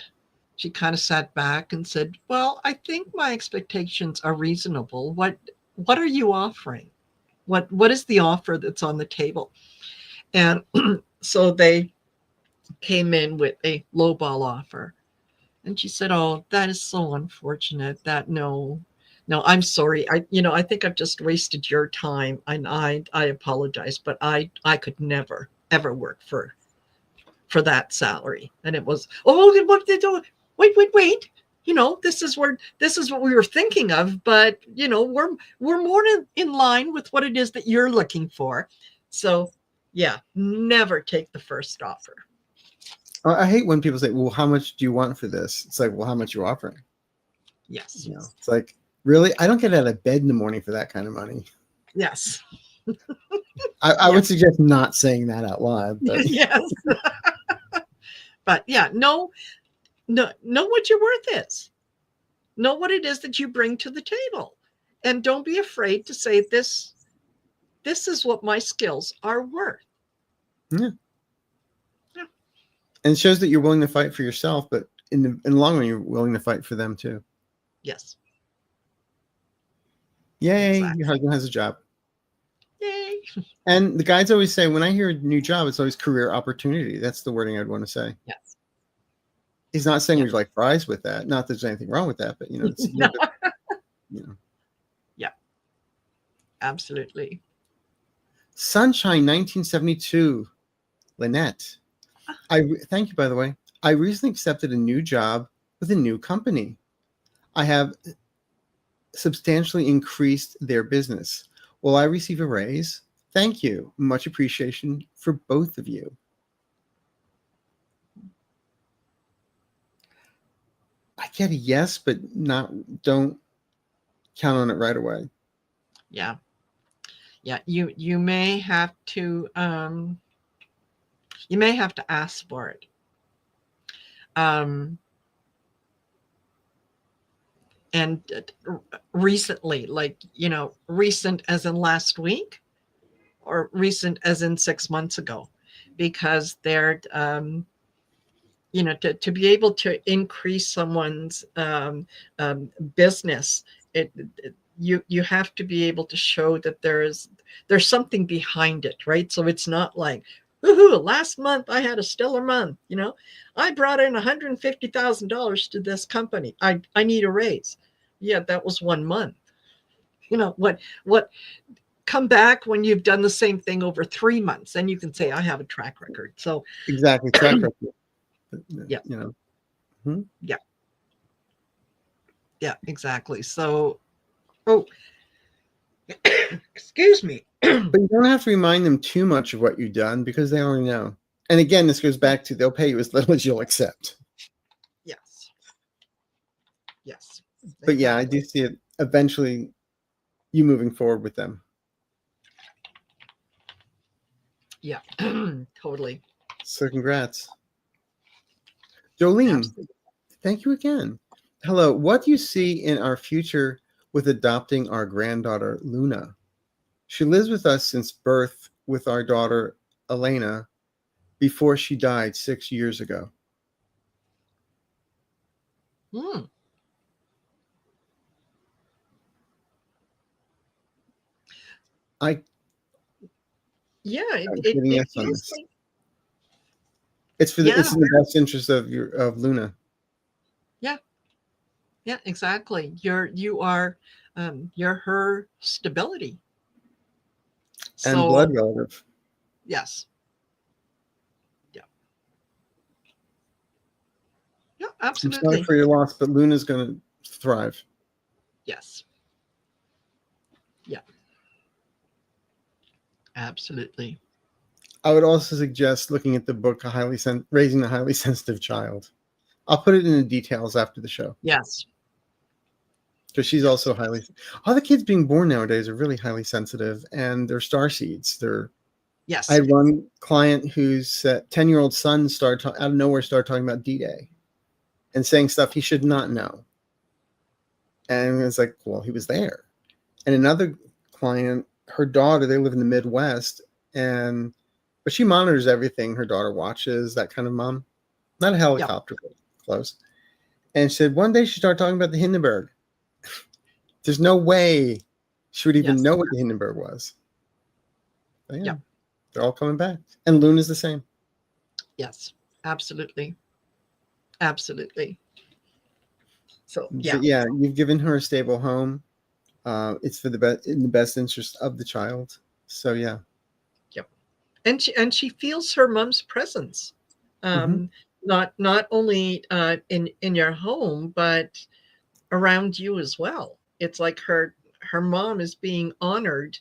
Speaker 2: she kind of sat back and said, "Well, I think my expectations are reasonable. What are you offering? What is the offer that's on the table?" And so they came in with a lowball offer. And she said, "Oh, that is so unfortunate. That no, I'm sorry. I think I've just wasted your time, and I apologize, but I could never ever work for that salary." And it was, "Oh, what did do? Wait. This is what we were thinking of, but we're more in line with what it is that you're looking for." So, yeah, never take the first offer.
Speaker 1: I hate when people say, "Well, how much do you want for this?" It's like, "Well, how much are you offering?"
Speaker 2: Yes.
Speaker 1: It's like, really? I don't get out of bed in the morning for that kind of money.
Speaker 2: Yes.
Speaker 1: I would suggest not saying that out loud, but
Speaker 2: Yes. But yeah, know what your worth is. Know what it is that you bring to the table. And don't be afraid to say this is what my skills are worth.
Speaker 1: yeah.
Speaker 2: Yeah.
Speaker 1: And it shows that you're willing to fight for yourself, but in the long run, you're willing to fight for them too.
Speaker 2: Yes.
Speaker 1: Yay,
Speaker 2: Exactly.
Speaker 1: your husband has a job.
Speaker 2: Yay.
Speaker 1: And the guys always say, when I hear a new job, it's always career opportunity. That's the wording I'd want to say.
Speaker 2: Yes.
Speaker 1: He's not saying
Speaker 2: Yeah.
Speaker 1: would you like fries with that. Not that there's anything wrong with that, but it's a little bit,
Speaker 2: Yeah. Absolutely.
Speaker 1: Sunshine 1972, Lynette. Thank you, by the way. I recently accepted a new job with a new company. I have substantially increased their business. Will I receive a raise? Thank you. Much appreciation for both of you. I get a yes, but don't count on it right away.
Speaker 2: Yeah. Yeah. You may have to ask for it. And recently, recent as in last week, or recent as in 6 months ago, because they're to be able to increase someone's business, you have to be able to show that there's something behind it, right? So it's not like, woohoo, last month I had a stellar month, I brought in $150,000 to this company, I need a raise. Yeah, that was 1 month. What come back when you've done the same thing over 3 months, and you can say, I have a track record. So
Speaker 1: Exactly, track record.
Speaker 2: Yeah. Yeah. Yeah, exactly. So, excuse me.
Speaker 1: But you don't have to remind them too much of what you've done, because they already know. And again, this goes back to, they'll pay you as little as you'll accept.
Speaker 2: Yes. Yes.
Speaker 1: But yeah, I do see it eventually, you moving forward with them.
Speaker 2: Yeah, totally.
Speaker 1: So congrats. Jolene,
Speaker 2: Absolutely.
Speaker 1: thank you again. Hello, what do you see in our future with adopting our granddaughter, Luna? She lives with us since birth with our daughter, Elena, before she died 6 years ago.
Speaker 2: Hmm. Yeah, it feels like,
Speaker 1: it's in the best interest of Luna.
Speaker 2: Yeah, exactly. You're her stability.
Speaker 1: And blood relative.
Speaker 2: Yes. Yeah, absolutely.
Speaker 1: I'm sorry for your loss, but Luna's going to thrive.
Speaker 2: Yes. Yeah. Absolutely.
Speaker 1: I would also suggest looking at the book, Raising a Highly Sensitive Child. I'll put it in the details after the show.
Speaker 2: Yes.
Speaker 1: Because she's also all the kids being born nowadays are really highly sensitive, and they're starseeds.
Speaker 2: Yes.
Speaker 1: I had one client whose 10-year-old son out of nowhere started talking about D-Day and saying stuff he should not know. And it's like, well, he was there. And another client, her daughter, they live in the Midwest, but she monitors everything. Her daughter watches, that kind of mom. Not a helicopter, but close. And she said one day she started talking about the Hindenburg. There's no way she would even know what the Hindenburg was. But yeah, they're all coming back. And Luna's the same.
Speaker 2: Yes, absolutely. Absolutely. So, yeah.
Speaker 1: But yeah, you've given her a stable home. It's for in the best interest of the child. So yeah.
Speaker 2: Yep. And she feels her mom's presence. Not only in your home, but around you as well. It's like her mom is being honored.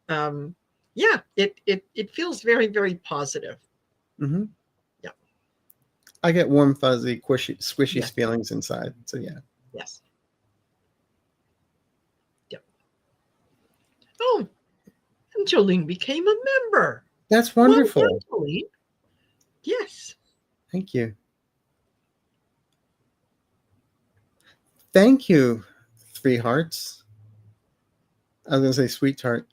Speaker 2: It feels very, very positive.
Speaker 1: Mm-hmm.
Speaker 2: Yeah.
Speaker 1: I get warm, fuzzy, squishy feelings inside. So yeah.
Speaker 2: Yes. Yep. Oh, and Jolene became a member.
Speaker 1: That's wonderful.
Speaker 2: Well done, Jolene. Yes.
Speaker 1: Thank you. Thank you, 3 hearts. I was going to say sweetheart.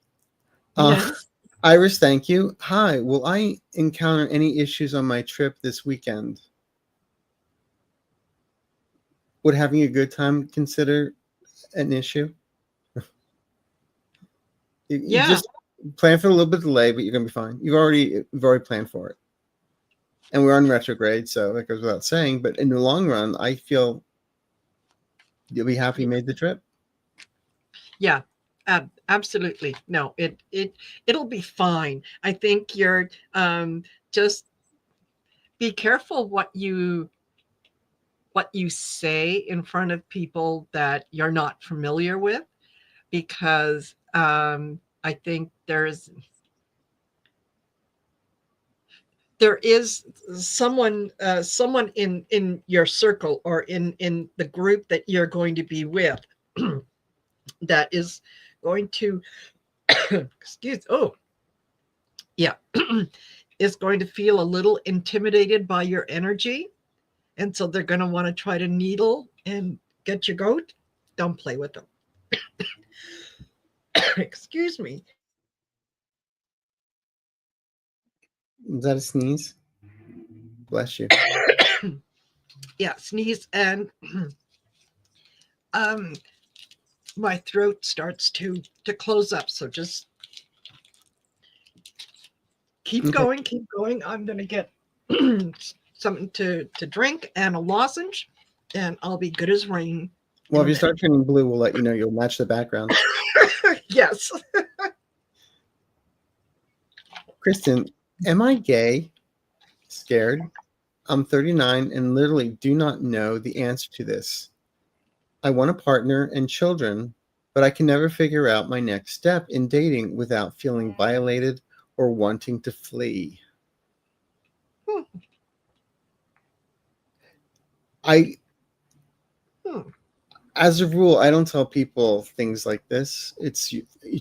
Speaker 2: Yes.
Speaker 1: Iris, thank you. Hi, will I encounter any issues on my trip this weekend? Would having a good time consider an issue? You just plan for a little bit of delay, but you're going to be fine. You've already planned for it. And we're on retrograde, so that goes without saying. But in the long run, I feel you'll be happy you made the trip.
Speaker 2: Yeah. Absolutely. No, it'll be fine. I think you're just be careful what you say in front of people that you're not familiar with, because I think there is someone in your circle or in the group that you're going to be with that is going to is going to feel a little intimidated by your energy, and so they're going to want to try to needle and get your goat. Don't play with them. Excuse me.
Speaker 1: Is that a sneeze? Bless you.
Speaker 2: Yeah, sneeze, and my throat starts to close up, so just keep going. I'm gonna get something to drink and a lozenge, and I'll be good as rain.
Speaker 1: Well, if you start turning blue, we'll let you know. You'll match the background.
Speaker 2: Yes.
Speaker 1: Kristen, am I gay? Scared? I'm 39 and literally do not know the answer to this. I want a partner and children, but I can never figure out my next step in dating without feeling violated or wanting to flee. As a rule, I don't tell people things like this. It's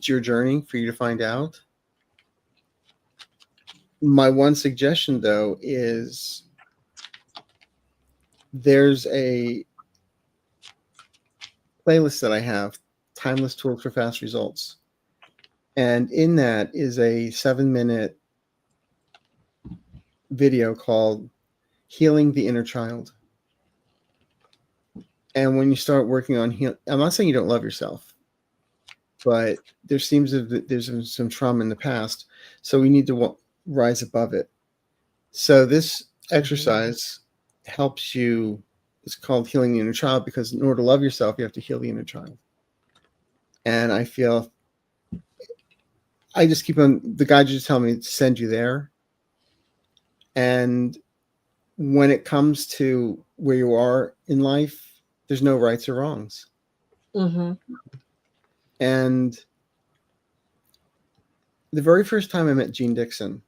Speaker 1: your journey for you to find out. My one suggestion, though, is there's a playlist that I have, Timeless Tools for Fast Results. And in that is a 7-minute video called Healing the Inner Child. And when you start working on I'm not saying you don't love yourself, but there's some trauma in the past, so we need to rise above it. So this exercise helps you. It's called Healing the Inner Child because in order to love yourself, you have to heal the inner child. And I feel I just keep on, the guys just tell me to send you there. And when it comes to where you are in life, there's no rights or wrongs.
Speaker 2: Mm-hmm.
Speaker 1: And the very first time I met Jean Dixon,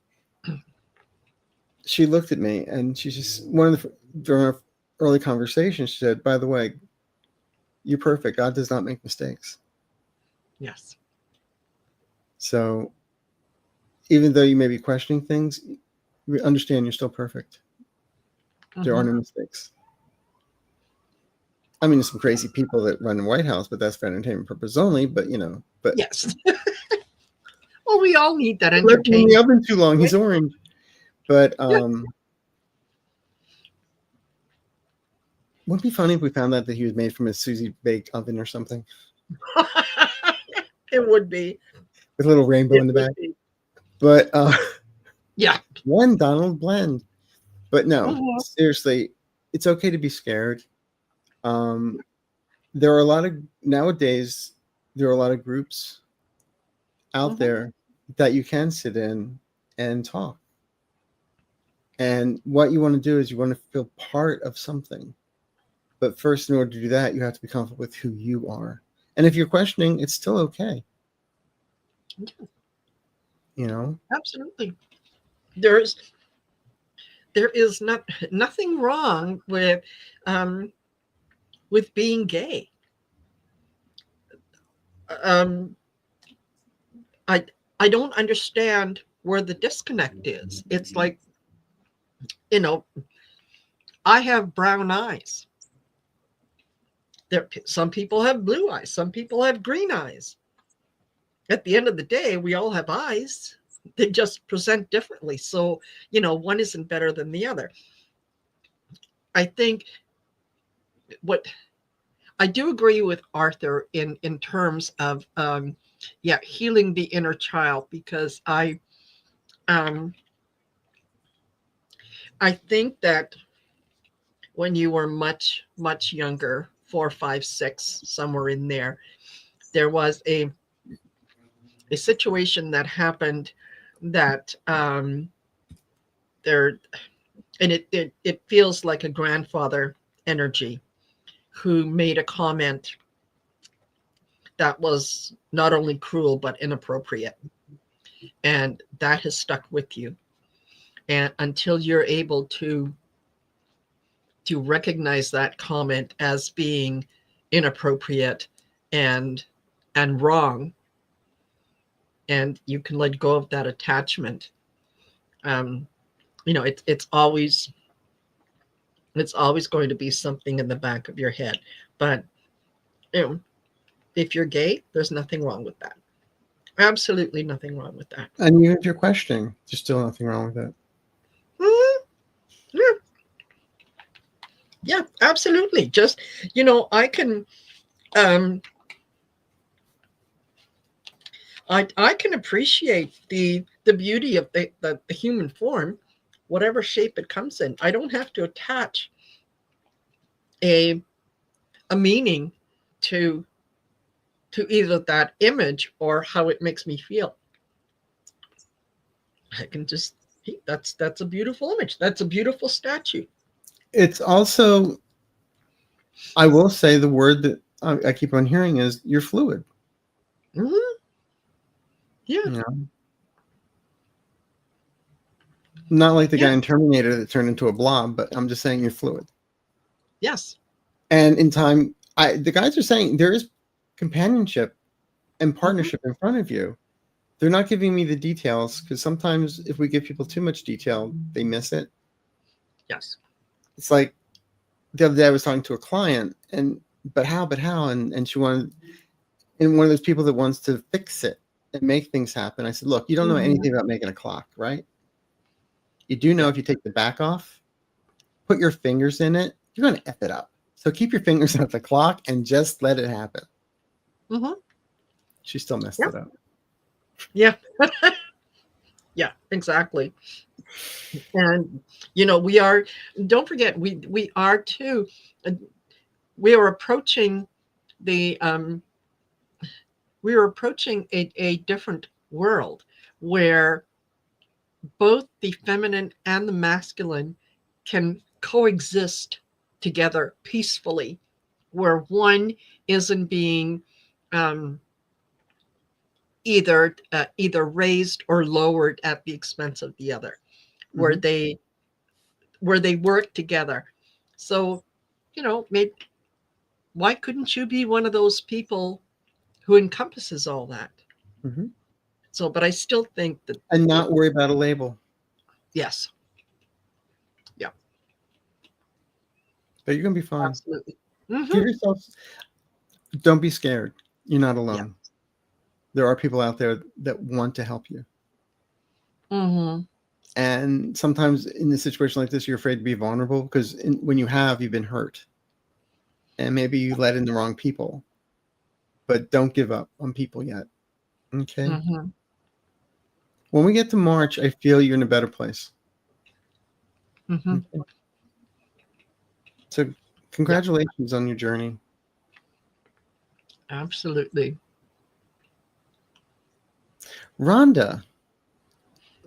Speaker 1: she looked at me and she just, during our early conversation, she said, by the way, you're perfect. God does not make mistakes.
Speaker 2: Yes.
Speaker 1: So even though you may be questioning things, you understand you're still perfect. There are no mistakes. I mean, there's some crazy people that run the White House, but that's for entertainment purpose only. But but
Speaker 2: yes. Well, we all need that
Speaker 1: left him in
Speaker 2: entertainment.
Speaker 1: the oven too long. He's orange. But wouldn't it be funny if we found out that he was made from a Susie baked oven or something
Speaker 2: It would be.
Speaker 1: with a little rainbow in the back? But
Speaker 2: yeah.
Speaker 1: one Donald blend. But no,
Speaker 2: Mhm.
Speaker 1: seriously, it's okay to be scared. There are a lot of nowadays. There are a lot of groups out there that you can sit in and talk. And what you want to do is you want to feel part of something. But first, in order to do that, you have to be comfortable with who you are. And if you're questioning, it's still okay. You know?
Speaker 2: Absolutely. There is nothing wrong with being gay. I don't understand where the disconnect is. It's like, I have brown eyes. Some people have blue eyes. Some people have green eyes. At the end of the day, we all have eyes. They just present differently. So, one isn't better than the other. I think what I do agree with Arthur in terms of, healing the inner child, because I think that when you were much, much younger, 4, 5, 6, somewhere in there was a situation that happened that there, and it feels like a grandfather energy who made a comment that was not only cruel but inappropriate, and that has stuck with you. And until you're able to recognize that comment as being inappropriate and wrong, and you can let go of that attachment, it's always going to be something in the back of your head. But if you're gay, there's nothing wrong with that. Absolutely nothing wrong with that.
Speaker 1: And even if you're questioning, there's still nothing wrong with it.
Speaker 2: Yeah. Yeah, absolutely. Just, I can I can appreciate the beauty of the human form, whatever shape it comes in. I don't have to attach a meaning to either that image or how it makes me feel. I can just, hey, that's a beautiful image. That's a beautiful statue.
Speaker 1: It's also, I will say, the word that I keep on hearing is you're fluid.
Speaker 2: Mm-hmm. Yeah.
Speaker 1: Not like the guy in Terminator that turned into a blob, but I'm just saying you're fluid.
Speaker 2: Yes.
Speaker 1: And in time, the guys are saying there is companionship and partnership in front of you. They're not giving me the details, because sometimes if we give people too much detail, they miss it.
Speaker 2: Yes.
Speaker 1: It's like the other day I was talking to a client, but how, and she wanted, and one of those people that wants to fix it and make things happen. I said, look, you don't know anything about making a clock, right? You do know if you take the back off, put your fingers in it, you're going to F it up. So keep your fingers at the clock and just let it happen. She still messed it up.
Speaker 2: Yeah. Yeah, exactly. And, we are, don't forget, we are too, we are approaching a different world where both the feminine and the masculine can coexist together peacefully, where one isn't being either raised or lowered at the expense of the other, where they work together. So, maybe, why couldn't you be one of those people who encompasses all that?
Speaker 1: Mm-hmm.
Speaker 2: So, but I still think that,
Speaker 1: and not worry about a label.
Speaker 2: yes, yeah,
Speaker 1: But you're gonna be fine.
Speaker 2: absolutely.
Speaker 1: Give yourself. Don't be scared. You're not alone.
Speaker 2: Yeah.
Speaker 1: There are people out there that want to help you.
Speaker 2: Mm-hmm.
Speaker 1: And sometimes in a situation like this, you're afraid to be vulnerable because when you've been hurt. And maybe you let in the wrong people. But don't give up on people yet. Okay?
Speaker 2: Mm-hmm.
Speaker 1: When we get to March, I feel you're in a better place.
Speaker 2: Mm-hmm.
Speaker 1: Okay. So congratulations on your journey.
Speaker 2: Absolutely.
Speaker 1: Rhonda,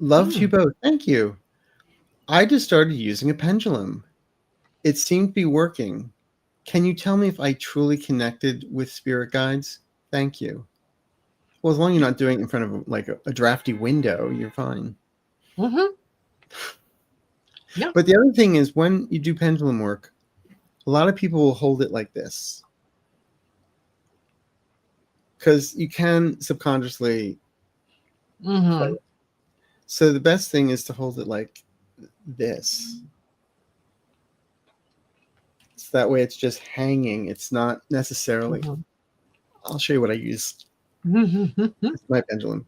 Speaker 1: love to you both. Thank you. I just started using a pendulum. It seemed to be working. Can you tell me if I truly connected with spirit guides? Thank you. Well, as long as you're not doing it in front of like a drafty window, you're fine.
Speaker 2: Mm-hmm. Yeah.
Speaker 1: But the other thing is when you do pendulum work, a lot of people will hold it like this. Because you can subconsciously.
Speaker 2: Mm-hmm.
Speaker 1: So the best thing is to hold it like this. So that way it's just hanging. It's not necessarily.
Speaker 2: Mm-hmm.
Speaker 1: I'll show you what I use.
Speaker 2: Mm-hmm.
Speaker 1: It's my pendulum.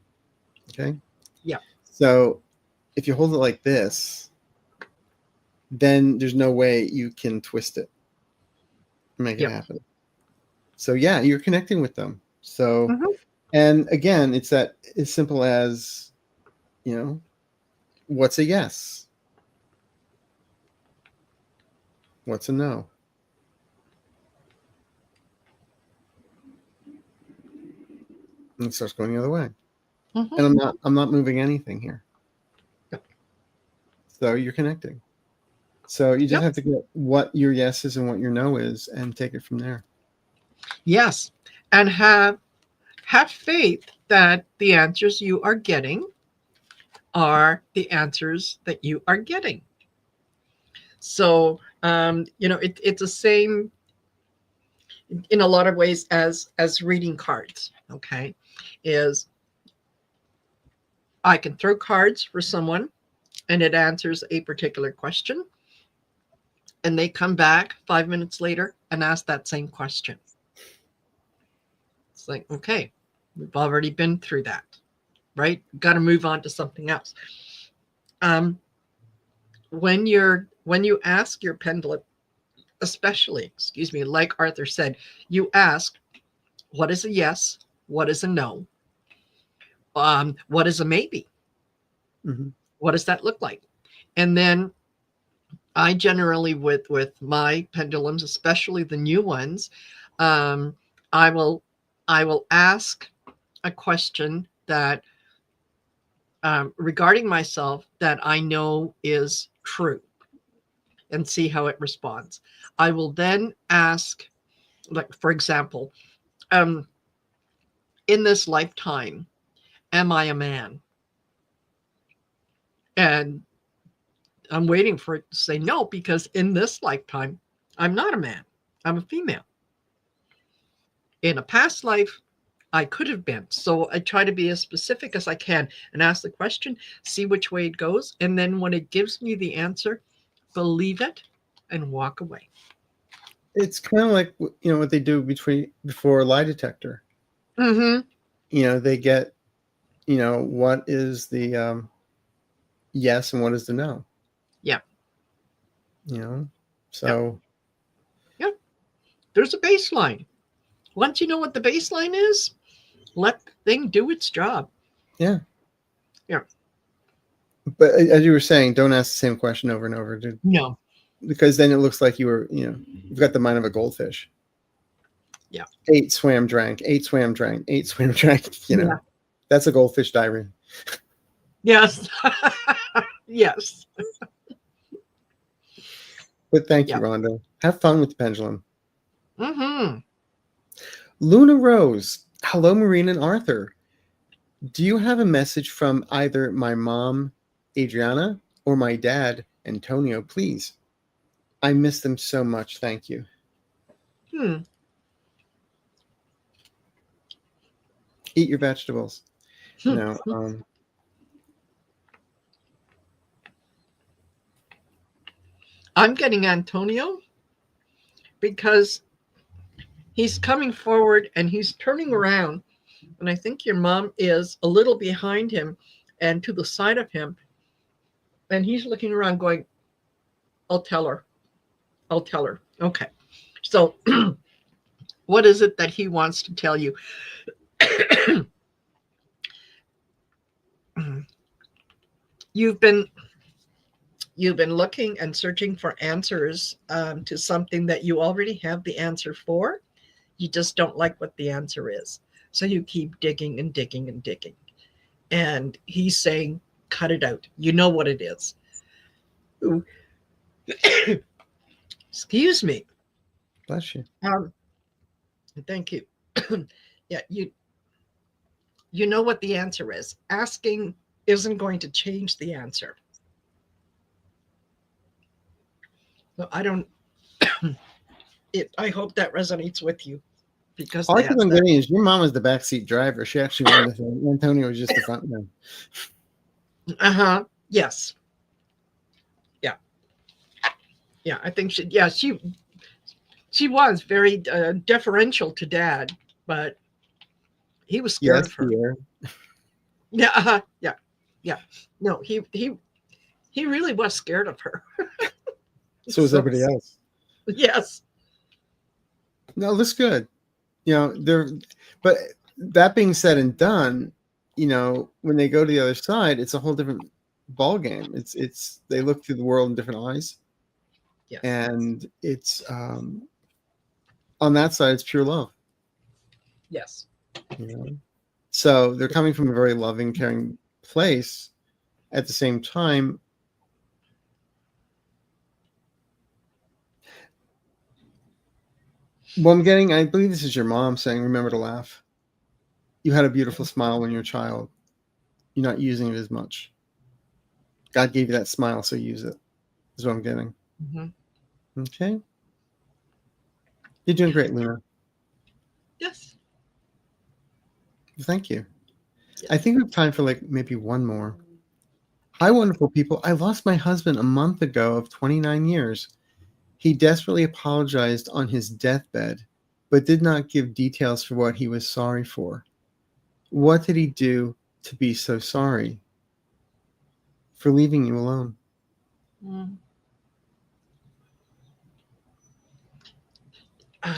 Speaker 1: Okay?
Speaker 2: Yeah.
Speaker 1: So if you hold it like this, then there's no way you can twist it and make it happen. So yeah, you're connecting with them. So, and again, it's that as simple as, what's a yes? What's a no? And it starts going the other way.
Speaker 2: Mm-hmm.
Speaker 1: And I'm not moving anything here. So you're connecting. So you just have to get what your yes is and what your no is and take it from there.
Speaker 2: Yes. And have faith that the answers you are getting are the answers that you are getting. So, it's the same in a lot of ways as reading cards. Okay. Is I can throw cards for someone and it answers a particular question. And they come back 5 minutes later and ask that same question. It's like, okay, we've already been through that, right? Got to move on to something else. When you ask your pendulum, especially, like Arthur said, you ask, what is a yes? What is a no? What is a maybe?
Speaker 1: Mm-hmm.
Speaker 2: What does that look like? And then I generally, with my pendulums, especially the new ones, I will ask a question that regarding myself that I know is true, and see how it responds. I will then ask, like, for example, in this lifetime, am I a man? And I'm waiting for it to say no, because in this lifetime, I'm not a man. I'm a female. In a past life, I could have been. So I try to be as specific as I can and ask the question, see which way it goes. And then when it gives me the answer, believe it and walk away.
Speaker 1: It's kind of like, what they do before a lie detector.
Speaker 2: Mm-hmm.
Speaker 1: They get, what is the yes and what is the no?
Speaker 2: Yeah.
Speaker 1: So.
Speaker 2: Yeah. There's a baseline. Once you know what the baseline is, let the thing do its job.
Speaker 1: Yeah.
Speaker 2: Yeah.
Speaker 1: But as you were saying, don't ask the same question over and over.
Speaker 2: No.
Speaker 1: Because then it looks like you've got the mind of a goldfish.
Speaker 2: Yeah.
Speaker 1: 8 swam, drank, 8 swam, drank, 8 swam, drank,
Speaker 2: Yeah.
Speaker 1: That's a goldfish diary.
Speaker 2: Yes. Yes.
Speaker 1: But thank you,
Speaker 2: Yeah.
Speaker 1: Rhonda. Have fun with the pendulum.
Speaker 2: Mm-hmm.
Speaker 1: Luna Rose. Hello, Marina and Arthur. Do you have a message from either my mom, Adriana, or my dad, Antonio, please? I miss them so much. Thank you. Eat your vegetables. No.
Speaker 2: I'm getting Antonio because he's coming forward and he's turning around. And I think your mom is a little behind him and to the side of him. And he's looking around going, I'll tell her. I'll tell her. Okay. So what is it that he wants to tell you? You've been looking and searching for answers to something that you already have the answer for. You just don't like what the answer is. So you keep digging and digging and digging. And he's saying, cut it out. You know what it is. Excuse me.
Speaker 1: Bless you.
Speaker 2: Thank you. Yeah, you know what the answer is. Asking isn't going to change the answer. So I don't. I hope that resonates with you because
Speaker 1: All I keep on getting is your mom was the backseat driver. She actually wanted to. Antonio was just the front man.
Speaker 2: Yes. Yeah. Yeah. I think she. Yeah. She was very deferential to Dad, but he was scared of her. Yeah. Yeah. Yeah. No, he really was scared of her.
Speaker 1: So was everybody else.
Speaker 2: Yes.
Speaker 1: No, that's good. But that being said and done, when they go to the other side, it's a whole different ball game. It's they look through the world in different eyes.
Speaker 2: Yes.
Speaker 1: And it's on that side, it's pure love.
Speaker 2: Yes.
Speaker 1: So they're coming from a very loving, caring place. At the same time, what I'm getting, I believe this is your mom saying, remember to laugh. You had a beautiful smile when you were a child. You're not using it as much. God gave you that smile, so use it, is what I'm getting. Mm-hmm. Okay. You're doing great, Luna.
Speaker 2: Yes.
Speaker 1: Thank you. Yes. I think we have time for maybe one more. Hi, wonderful people. I lost my husband a month ago of 29 years. He desperately apologized on his deathbed, but did not give details for what he was sorry for. What did he do to be so sorry? For leaving you alone.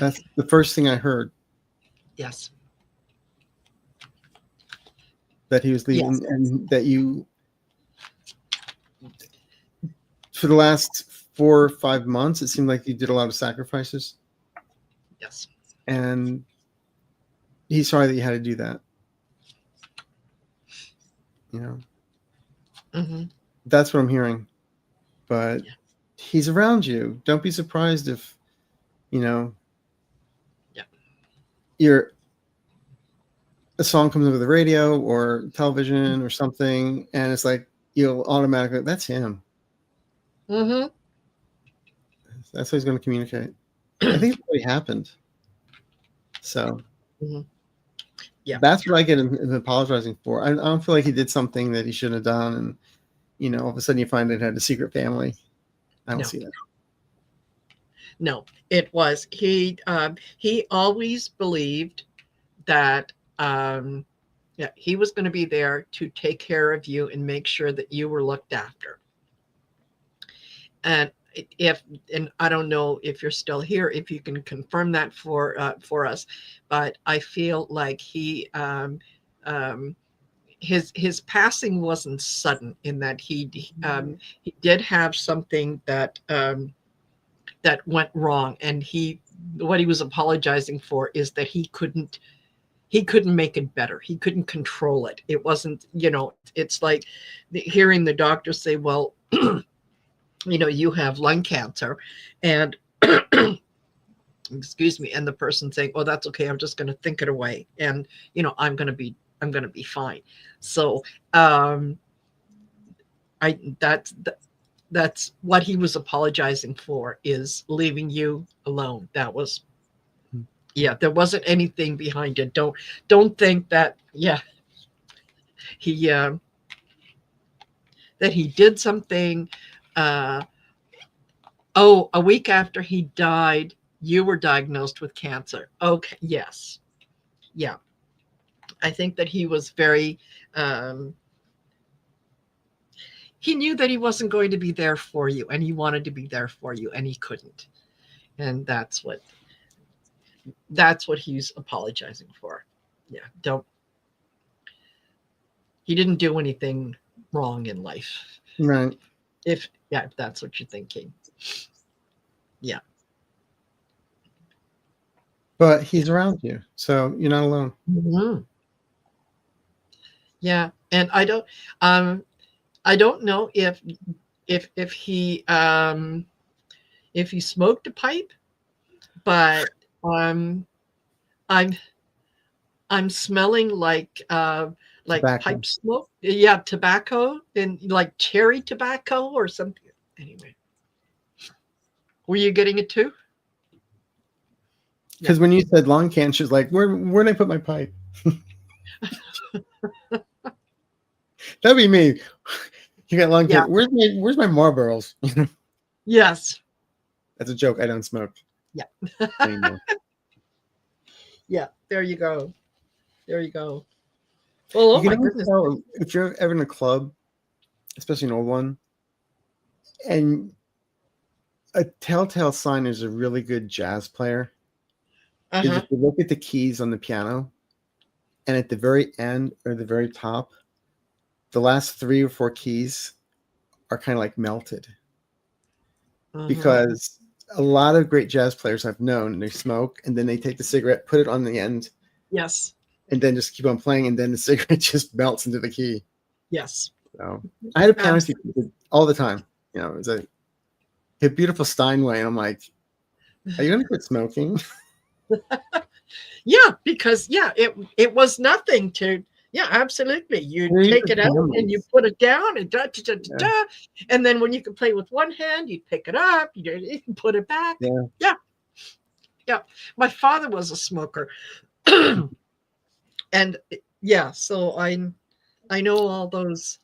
Speaker 1: That's the first thing I heard.
Speaker 2: Yes.
Speaker 1: That he was leaving, yes. And that you, for the last 4 or 5 months, it seemed like you did a lot of sacrifices.
Speaker 2: Yes. And
Speaker 1: he's sorry that you had to do that. That's what I'm hearing. But he's around you. Don't be surprised if, a song comes over the radio or television or something, and it's like you'll automatically, that's him. That's how he's going to communicate. I think it's already happened. So that's what I get him apologizing for. I don't feel like he did something that he shouldn't have done, and all of a sudden you find it had a secret family. I don't see that.
Speaker 2: No, it was he always believed that he was going to be there to take care of you and make sure that you were looked after. And I don't know if you're still here, if you can confirm that for us, but I feel like his passing wasn't sudden, in that he did have something that went wrong, and what he was apologizing for is that he couldn't he couldn't make it better. He couldn't control it. It wasn't, it's like hearing the doctor say, well, you have lung cancer, and excuse me, and the person saying, oh, that's okay, I'm just going to think it away, and I'm going to be fine. So that's what he was apologizing for, is leaving you alone. That was, there wasn't anything behind it. Don't think that he that he did something. A week after he died, you were diagnosed with cancer. Okay, yes. Yeah. I think that he was very, he knew that he wasn't going to be there for you, and he wanted to be there for you, and he couldn't. And that's what he's apologizing for. Yeah, he didn't do anything wrong in life.
Speaker 1: Right.
Speaker 2: If that's what you're thinking. Yeah.
Speaker 1: But he's around you, so you're not alone.
Speaker 2: Mm-hmm. Yeah, and I don't know if he smoked a pipe, but I'm smelling like
Speaker 1: Tobacco.
Speaker 2: pipe smoke. Yeah, tobacco, and like cherry tobacco or something. Anyway, were you getting it too?
Speaker 1: Because when you said lung cancer, it's like, where did I put my pipe? That'd be me. You got lung cancer. Where's my Marlboros?
Speaker 2: Yes.
Speaker 1: That's a joke. I don't smoke.
Speaker 2: Yeah.
Speaker 1: Anymore.
Speaker 2: Yeah. There you go. There you go. Well,
Speaker 1: You can always tell if you're ever in a club, especially an old one, and a telltale sign is a really good jazz player. Is if you look at the keys on the piano, and at the very end or the very top, the last 3 or 4 keys are kind of like melted. Because a lot of great jazz players I've known, they smoke and then they take the cigarette, put it on the end.
Speaker 2: Yes.
Speaker 1: And then just keep on playing, and then the cigarette just melts into the key.
Speaker 2: Yes.
Speaker 1: So I had a piano teacher all the time. It was a beautiful Steinway, and I'm like, are you going to quit smoking?
Speaker 2: Yeah, because it was nothing to. Yeah, absolutely. You take it out and you put it down, and and then when you can play with one hand, you pick it up, you put it back. Yeah. My father was a smoker, and so I know all those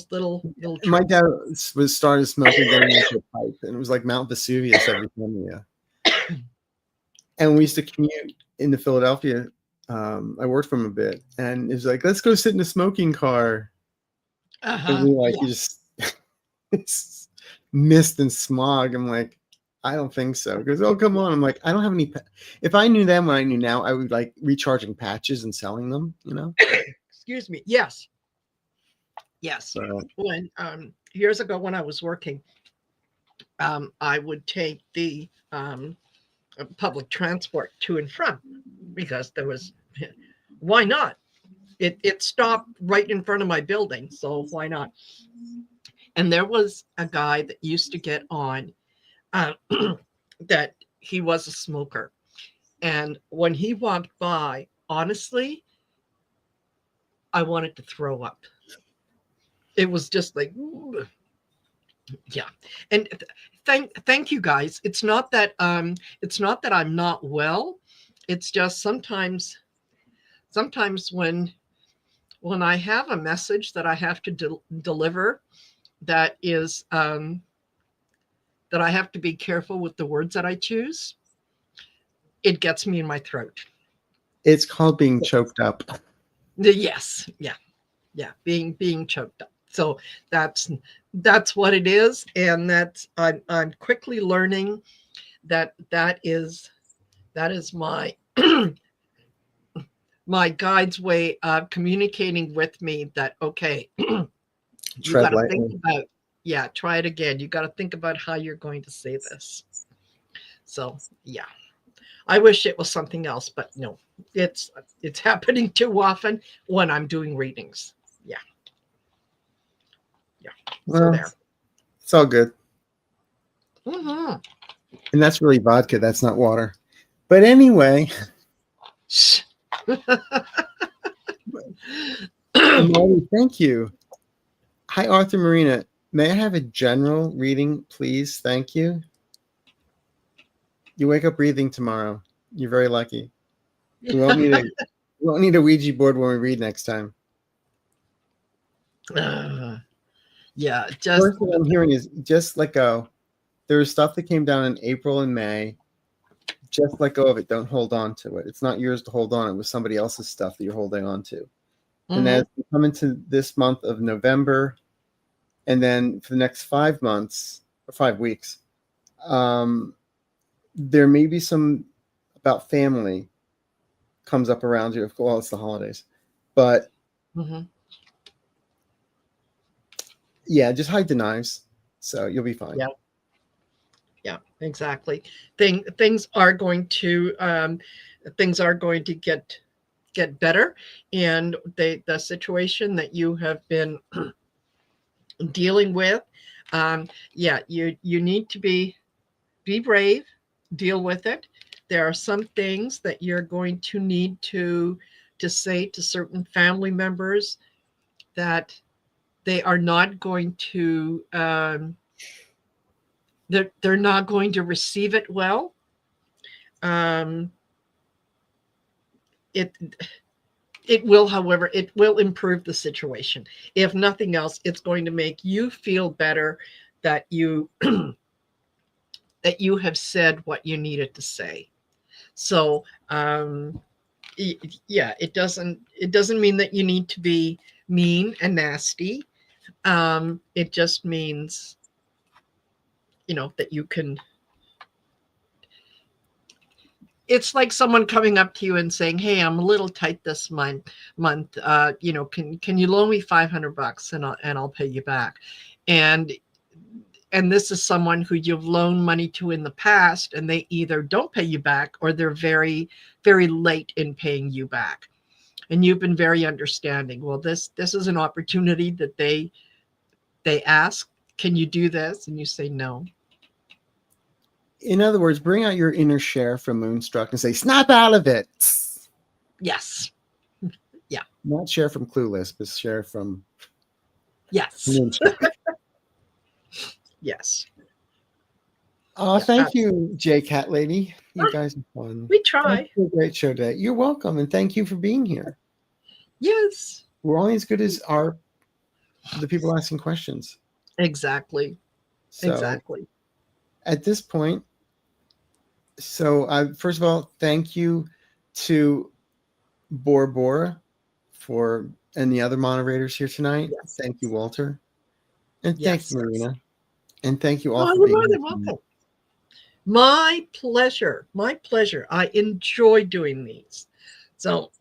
Speaker 2: little.
Speaker 1: My dad started smoking getting into a pipe, and it was like Mount Vesuvius every time. And we used to commute into Philadelphia. I worked for him a bit, and it was like, let's go sit in a smoking car. And we you just it's mist and smog. I'm like, I don't think so. He goes, oh, come on. I'm like, I don't have any. If I knew then what I knew now, I would like recharging patches and selling them,
Speaker 2: Excuse me. Yes. When years ago when I was working, I would take the public transport to and from, because there was, why not? It stopped right in front of my building, so why not? And there was a guy that used to get on that he was a smoker, and when he walked by, honestly, I wanted to throw up. It was just like, ooh. Yeah. And thank you guys. It's not that I'm not well. It's just sometimes when I have a message that I have to deliver, that is that I have to be careful with the words that I choose, it gets me in my throat. It's
Speaker 1: called being choked up.
Speaker 2: Yes. Yeah. Being choked up. So that's what it is, and that's I'm quickly learning that is my my guide's way of communicating with me, that okay, you got to think about, try it again. You got to think about how you're going to say this. So I wish it was something else, but no, it's happening too often when I'm doing readings. Yeah. Yeah.
Speaker 1: Well,
Speaker 2: so there.
Speaker 1: It's all good.
Speaker 2: Mm-hmm.
Speaker 1: And that's really vodka. That's not water. But anyway. Marty, thank you. Hi, Arthur, Marina. May I have a general reading, please? Thank you. You wake up breathing tomorrow. You're very lucky. We won't need a Ouija board when we read next time.
Speaker 2: Yeah,
Speaker 1: First thing I'm hearing is just let go. There was stuff that came down in April and May. Just let go of it. Don't hold on to it. It's not yours to hold on. It was somebody else's stuff that you're holding on to. Mm-hmm. And as we come into this month of November, and then for the next 5 months or 5 weeks, there may be some about family comes up around you. Well, it's the holidays, but yeah, just hide the knives, so you'll be fine.
Speaker 2: Yeah, exactly. Things are going to get better, and the situation that you have been dealing with, you need to be brave, deal with it. There are some things that you're going to need to say to certain family members that they are not going to they're not going to receive it well. It will, however, it will improve the situation. If nothing else, it's going to make you feel better that you that you have said what you needed to say. So yeah, it doesn't mean that you need to be mean and nasty. It just means, that you can. It's like someone coming up to you and saying, "Hey, I'm a little tight this month. Can you loan me $500 and I'll pay you back?" And this is someone who you've loaned money to in the past, and they either don't pay you back or they're very, very late in paying you back. And you've been very understanding. Well, this is an opportunity that they ask, "Can you do this?" And you say no.
Speaker 1: In other words, bring out your inner Cher from Moonstruck and say, "Snap out of it."
Speaker 2: Yes. Yeah.
Speaker 1: Not Cher from Clueless, but Cher from
Speaker 2: Moonstruck. Yes.
Speaker 1: Oh, thank you, J Cat Lady. You guys are fun.
Speaker 2: We try.
Speaker 1: A great show today. You're welcome, and thank you for being here.
Speaker 2: Yes.
Speaker 1: We're only as good as the people asking questions.
Speaker 2: Exactly.
Speaker 1: So,
Speaker 2: exactly.
Speaker 1: At this point, first of all, thank you to Bora and the other moderators here tonight. Yes. Thank you, Walter. And thank you, Marina. And thank you all for being here.
Speaker 2: Welcome. My pleasure. My pleasure. I enjoy doing these. So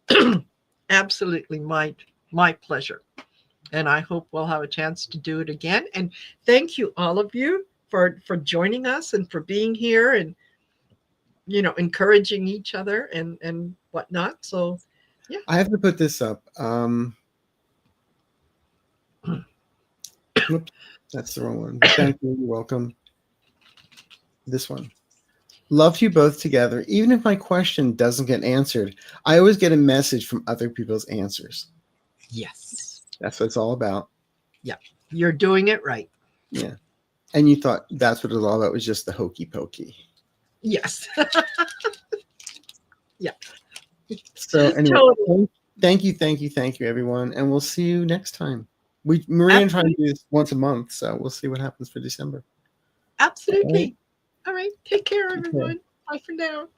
Speaker 2: absolutely my pleasure. And I hope we'll have a chance to do it again. And thank you, all of you, for joining us and for being here and, encouraging each other and whatnot. So, yeah.
Speaker 1: I have to put this up. Whoops, that's the wrong one. Thank you. You're welcome. This one. Love you both together. Even if my question doesn't get answered, I always get a message from other people's answers.
Speaker 2: Yes.
Speaker 1: That's what it's all about.
Speaker 2: Yeah. You're doing it right.
Speaker 1: Yeah. And you thought that's what it was all about, was just the hokey pokey.
Speaker 2: Yes. Yeah.
Speaker 1: So anyway, totally. Thank you, everyone. And we'll see you next time. Marina trying to do this once a month, so we'll see what happens for December.
Speaker 2: Absolutely. All right. Take care, everyone. Bye for now.